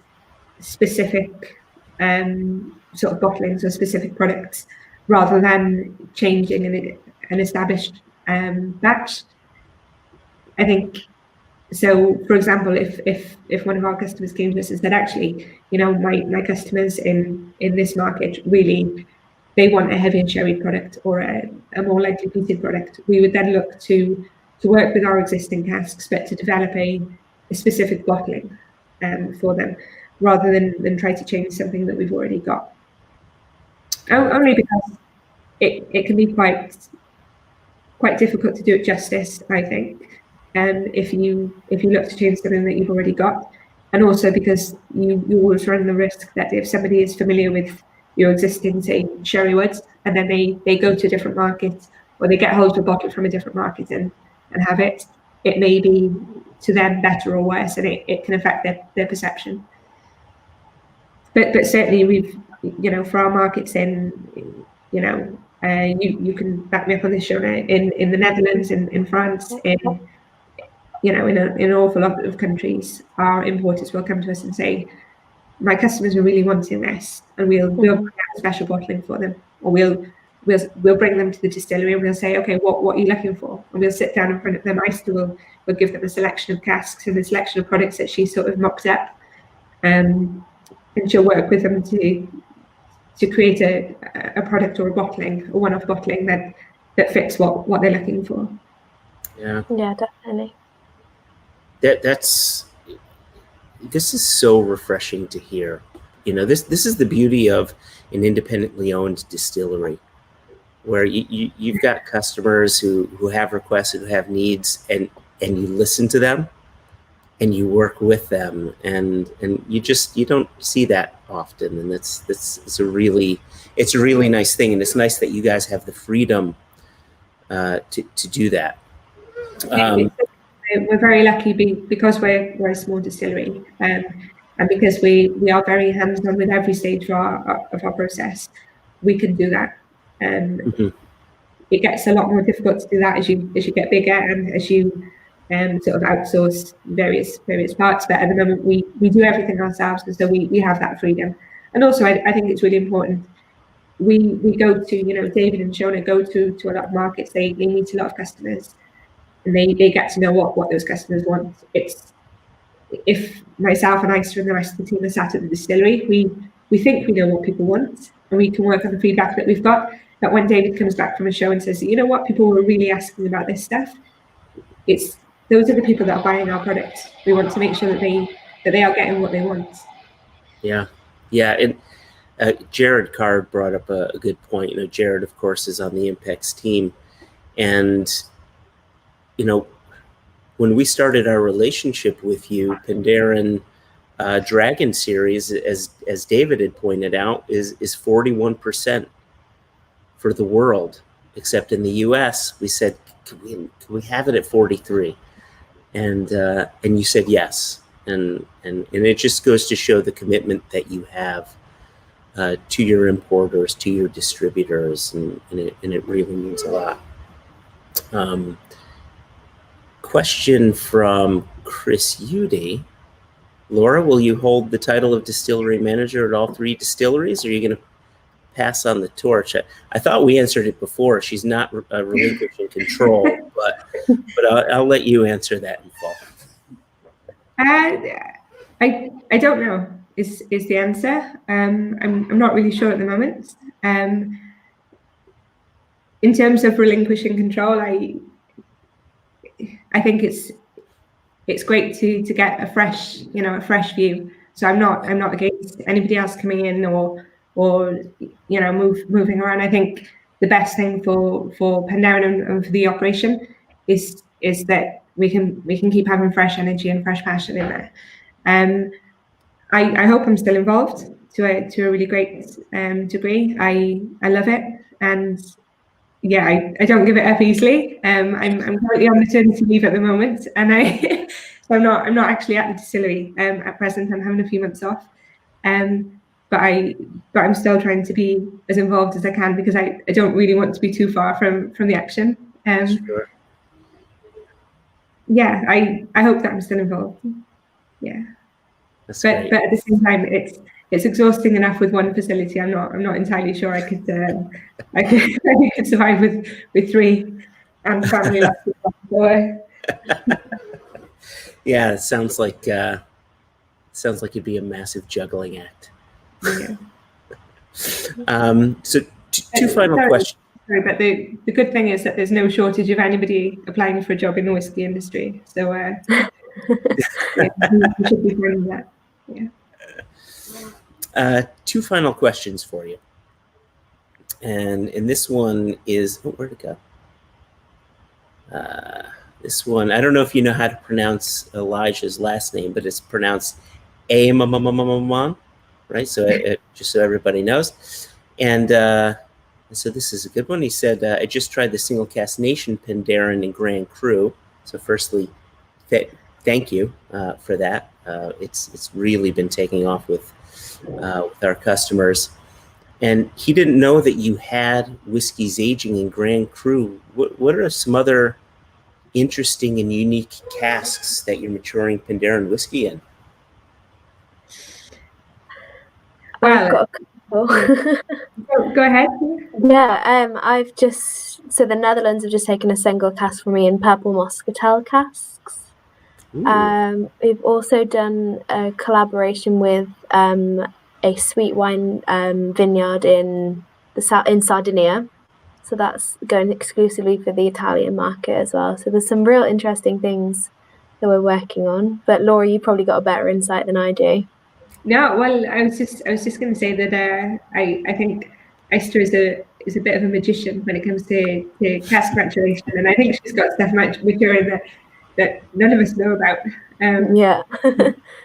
specific sort of bottlings or specific products rather than changing an established batch. I think so. For example, if one of our customers came to us and said, actually, my customers in this market really, they want a heavier sherry product or a more lightly peated product, we would then look to work with our existing casks, but to develop a specific bottling for them, rather than try to change something that we've already got. Only because it can be quite difficult to do it justice, I think. If you look to change something that you've already got, and also because you always run the risk that if somebody is familiar with your existing, say, sherry woods, and then they go to a different market, or they get hold of a bottle from a different market and have it, it may be to them better or worse, and it can affect their perception. But certainly we've, for our markets in, you can back me up on this, Shona, in the Netherlands, in France, in an awful lot of countries, our importers will come to us and say, my customers are really wanting this, and we'll bring out special bottling for them, or we'll bring them to the distillery and we'll say, okay, what are you looking for? And we'll sit down in front of them. Meister will give them a selection of casks and a selection of products that she sort of mocked up, and she'll work with them to create a product or a bottling, a one-off bottling that fits what they're looking for. Yeah, definitely. This is so refreshing to hear. This is the beauty of an independently owned distillery, where you've got customers who have requests, who have needs, and you listen to them and you work with them, and you don't see that often, and it's a really nice thing, and it's nice that you guys have the freedom to do that. We're very lucky because we're a small distillery, and because we are very hands-on with every stage of our process. We can do that. It gets a lot more difficult to do that as you get bigger and as you sort of outsource various parts. But at the moment, we do everything ourselves, and so we have that freedom. And also, I think it's really important. We go to, David and Shona go to a lot of markets. They meet a lot of customers, and they get to know what those customers want. It's, if myself and Isa and the rest of the team are sat at the distillery, we think we know what people want, and we can work on the feedback that we've got. But when David comes back from a show and says, you know what, people were really asking about this stuff, those are the people that are buying our product. We want to make sure that they are getting what they want. Yeah. And Jared Card brought up a good point. Jared, of course, is on the ImpEx team, and when we started our relationship with you, Penderyn Dragon Series, as David had pointed out, is 41% for the world, except in the U.S. We said, can we have it at 43? And you said yes, and it just goes to show the commitment that you have to your importers, to your distributors, and it really means a lot. Question from Chris Udy. Laura, will you hold the title of distillery manager at all 3 distilleries, or are you going to pass on the torch? I thought we answered it before. She's not relinquishing control, but I'll let you answer that in full. I don't know is the answer. I'm not really sure at the moment. In terms of relinquishing control, I think it's great to get a fresh view. So I'm not against anybody else coming in or moving around. I think the best thing for Penderyn and for the operation is that we can keep having fresh energy and fresh passion in there. I hope I'm still involved to a really great degree. I love it, and yeah, I don't give it up easily. I'm currently on maternity leave at the moment, and I'm not actually at the distillery at present. I'm having a few months off, but I'm still trying to be as involved as I can, because I don't really want to be too far from the action. Sure. Yeah, I hope that I'm still involved. Yeah, but at the same time, it's exhausting enough with one facility. I'm not entirely sure I could survive with 3 and family life. So, yeah, it sounds like it'd be a massive juggling act. Yeah. So two final questions. Sorry, but the good thing is that there's no shortage of anybody applying for a job in the whiskey industry. So yeah, we should be finding that. Yeah. 2 final questions for you, and this one is where'd it go? This one, I don't know if you know how to pronounce Elijah's last name, but it's pronounced A-M-M-M-M-M-M, right? So just so everybody knows. And so this is a good one. He said, I just tried the Single Cask Nation Penderyn and Grand Cru. So firstly, thank you for that. It's really been taking off with our customers. And he didn't know that you had whiskeys aging in Grand Cru. What are some other interesting and unique casks that you're maturing Penderyn whiskey in? I've got a couple. Go ahead. Yeah, so the Netherlands have just taken a single cask for me in purple muscatel casks. We've also done a collaboration with a sweet wine vineyard in Sardinia. So that's going exclusively for the Italian market as well. So there's some real interesting things that we're working on. But Laura, you probably got a better insight than I do. No, well, I was just going to say that I think Esther is a bit of a magician when it comes to cask maturation, and I think she's got stuff maturing that none of us know about. Yeah.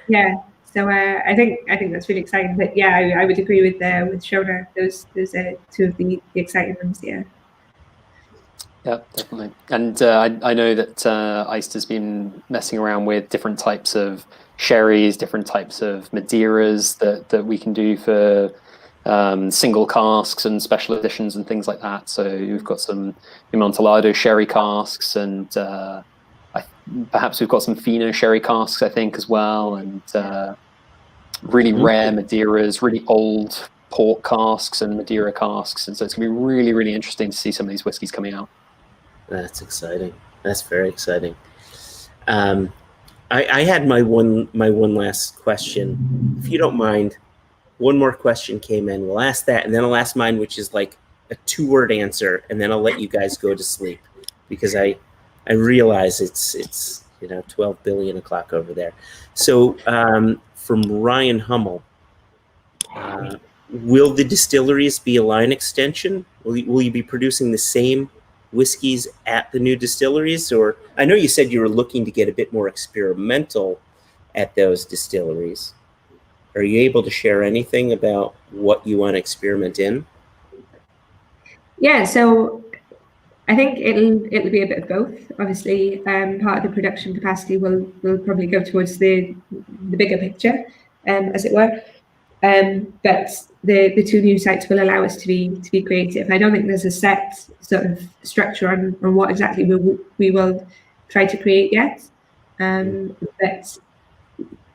Yeah. So I think that's really exciting. But yeah, I would agree with Shona. Those are two of the exciting ones. Yeah. Yeah, definitely. And I know that Iced has been messing around with different types of sherries, different types of Madeiras that we can do for single casks and special editions and things like that. So we've got some Amontillado sherry casks, and perhaps we've got some Fino sherry casks, I think, as well, and really rare Madeiras, really old port casks and Madeira casks. And so it's going to be really, really interesting to see some of these whiskies coming out. That's exciting. That's very exciting. I had my one last question. If you don't mind, one more question came in. We'll ask that, and then I'll ask mine, which is like a 2-word answer, and then I'll let you guys go to sleep, because I realize it's 12 billion o'clock over there. So from Ryan Hummel, will the distilleries be a line extension? Will you be producing the same whiskeys at the new distilleries? Or I know you said you were looking to get a bit more experimental at those distilleries. Are you able to share anything about what you want to experiment in? Yeah, so I think it'll be a bit of both. Obviously, part of the production capacity will probably go towards the bigger picture, as it were. But the 2 new sites will allow us to be creative. I don't think there's a set sort of structure on what exactly we will try to create yet. But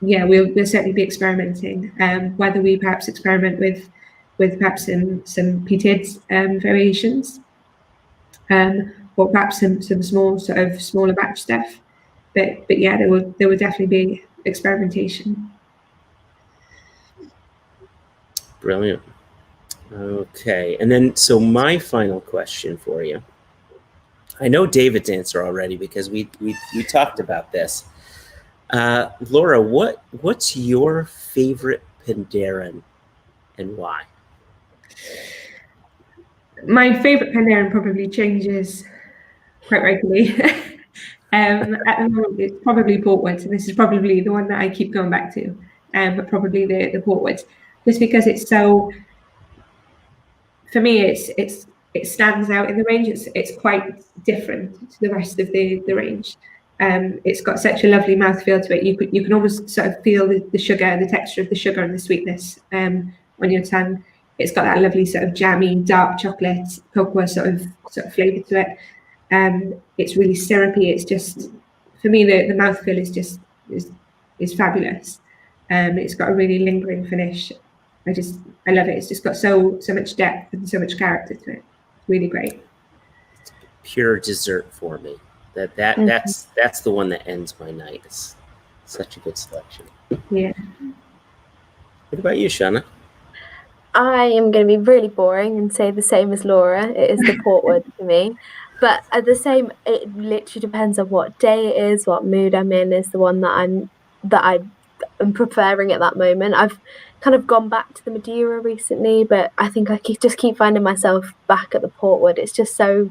yeah, we'll certainly be experimenting. Whether we perhaps experiment with perhaps some peated variations, or perhaps some smaller batch stuff. But yeah, there will definitely be experimentation. Brilliant. Okay, and then so my final question for you. I know David's answer already because we talked about this. Laura, what's your favorite Penderyn and why? My favorite Penderyn probably changes quite regularly. At the moment, it's probably Portwoods, and this is probably the one that I keep going back to. But probably the Portwoods, just because it's so. For me, it stands out in the range. It's quite different to the rest of the range. It's got such a lovely mouthfeel to it. You can almost sort of feel the sugar, the texture of the sugar and the sweetness on your tongue. It's got that lovely sort of jammy, dark chocolate, cocoa sort of flavour to it. It's really syrupy. It's just, for me, the mouthfeel is fabulous. It's got a really lingering finish. I love it. It's just got so much depth and so much character to it. It's really great. Pure dessert for me. That's the one that ends my night. It's such a good selection. Yeah. What about you, Shana? I am going to be really boring and say the same as Laura. It is the Portwood for me. But at the same, it literally depends on what day it is, what mood I'm in, is the one that I'm preferring at that moment. I've kind of gone back to the Madeira recently, but I think I keep finding myself back at the Portwood. It's just so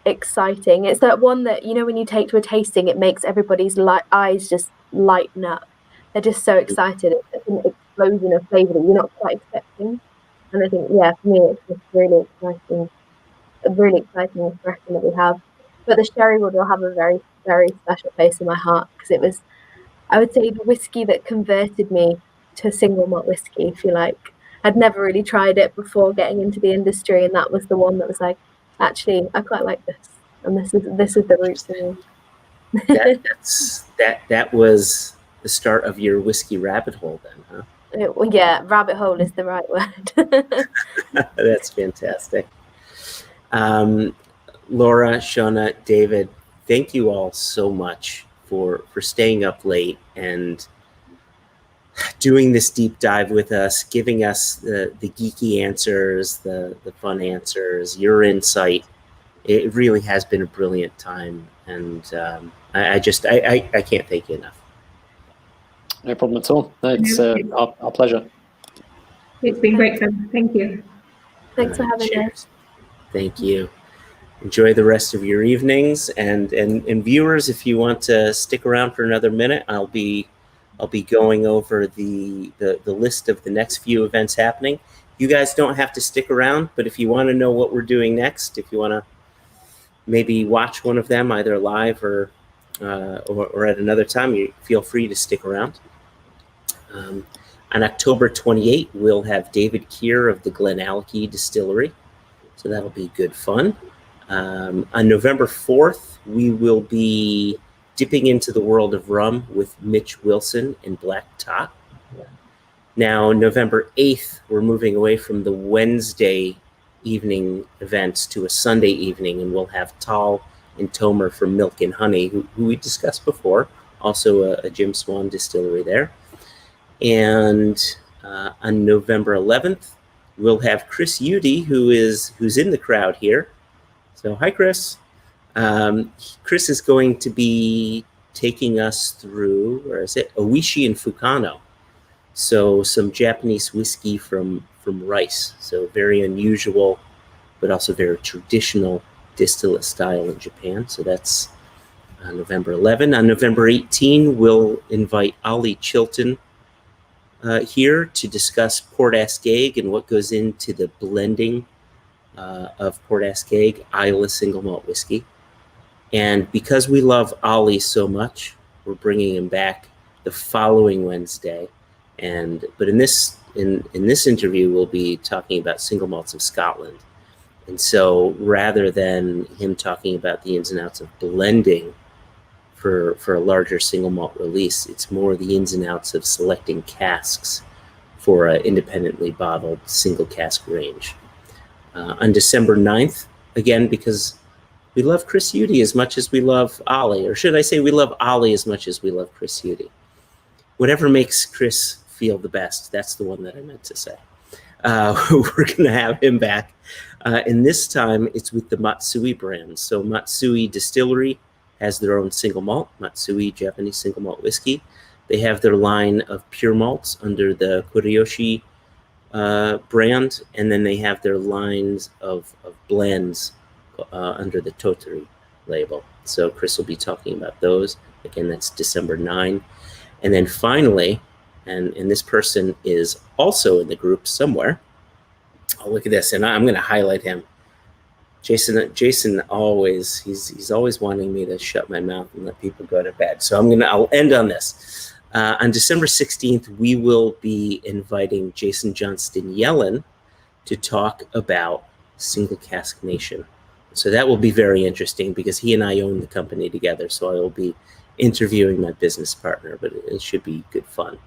exciting. It's that one that, when you take to a tasting, it makes everybody's eyes just lighten up. they're just so excited. It's an explosion of flavour that you're not quite expecting. And I think, yeah, for me, it's just really exciting, a really exciting expression that we have. But the sherry wood will have a very, very special place in my heart, because it was, I would say, the whiskey that converted me to single malt whiskey, if you like. I'd never really tried it before getting into the industry, and that was the one that was like, actually, I quite like this, and this is the root for me. That was the start of your whiskey rabbit hole, then, huh? Well, yeah, rabbit hole is the right word. That's fantastic. Laura, Shauna, David, thank you all so much for staying up late and doing this deep dive with us, giving us the geeky answers, the fun answers, your insight. It really has been a brilliant time, and I can't thank you enough. No problem at all. No, it's our pleasure. It's been great fun. Thank you. Thanks for having us. Thank you. Enjoy the rest of your evenings, and viewers, if you want to stick around for another minute, I'll be going over the list of the next few events happening. You guys don't have to stick around, but if you want to know what we're doing next, if you want to maybe watch one of them either live or at another time, you feel free to stick around. On October 28th, we'll have David Keir of the Glenallachie Distillery, so that'll be good fun. On November 4th, we will be dipping into the world of rum with Mitch Wilson and Black Top. Now, November 8th, we're moving away from the Wednesday evening events to a Sunday evening, and we'll have Tal and Tomer from Milk and Honey, who we discussed before, also a Jim Swan distillery there. And on November 11th, we'll have Chris Udy, who's in the crowd here. So hi, Chris. Chris is going to be taking us through, where is it? Oishi and Fukano. So some Japanese whiskey from rice. So very unusual, but also very traditional distillate style in Japan. So that's on November 11. On November 18, we'll invite Ollie Chilton here to discuss Port Ascaig and what goes into the blending of Port Ascaig Islay single malt whiskey. And because we love Ollie so much, we're bringing him back the following Wednesday. But in this interview, we'll be talking about single malts of Scotland. And so rather than him talking about the ins and outs of blending for a larger single malt release, it's more the ins and outs of selecting casks for an independently bottled single cask range. On December 9th, again, because we love Chris Udy as much as we love Ollie, or should I say we love Ollie as much as we love Chris Udy. Whatever makes Chris feel the best, that's the one that I meant to say. We're going to have him back. And this time it's with the Matsui brand. So Matsui Distillery has their own single malt, Matsui Japanese single malt whiskey. They have their line of pure malts under the Kuriyoshi brand, and then they have their lines of blends under the Totori label. So Chris will be talking about those. Again, that's December 9. And then finally, and this person is also in the group somewhere. Oh, look at this, and I'm going to highlight him. Jason always, he's always wanting me to shut my mouth and let people go to bed. So I'll end on this. On December 16th, we will be inviting Jason Johnston Yellen to talk about Single Cask Nation. So that will be very interesting because he and I own the company together. So I will be interviewing my business partner, but it should be good fun.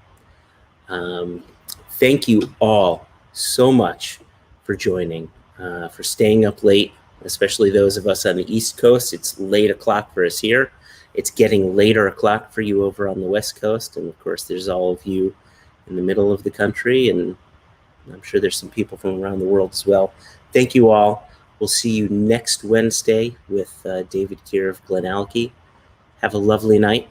Thank you all so much for joining, for staying up late, especially those of us on the East Coast. It's late o'clock for us here. It's getting later o'clock for you over on the West Coast. And of course, there's all of you in the middle of the country. And I'm sure there's some people from around the world as well. Thank you all. We'll see you next Wednesday with David Keir of Glenallachie. Have a lovely night.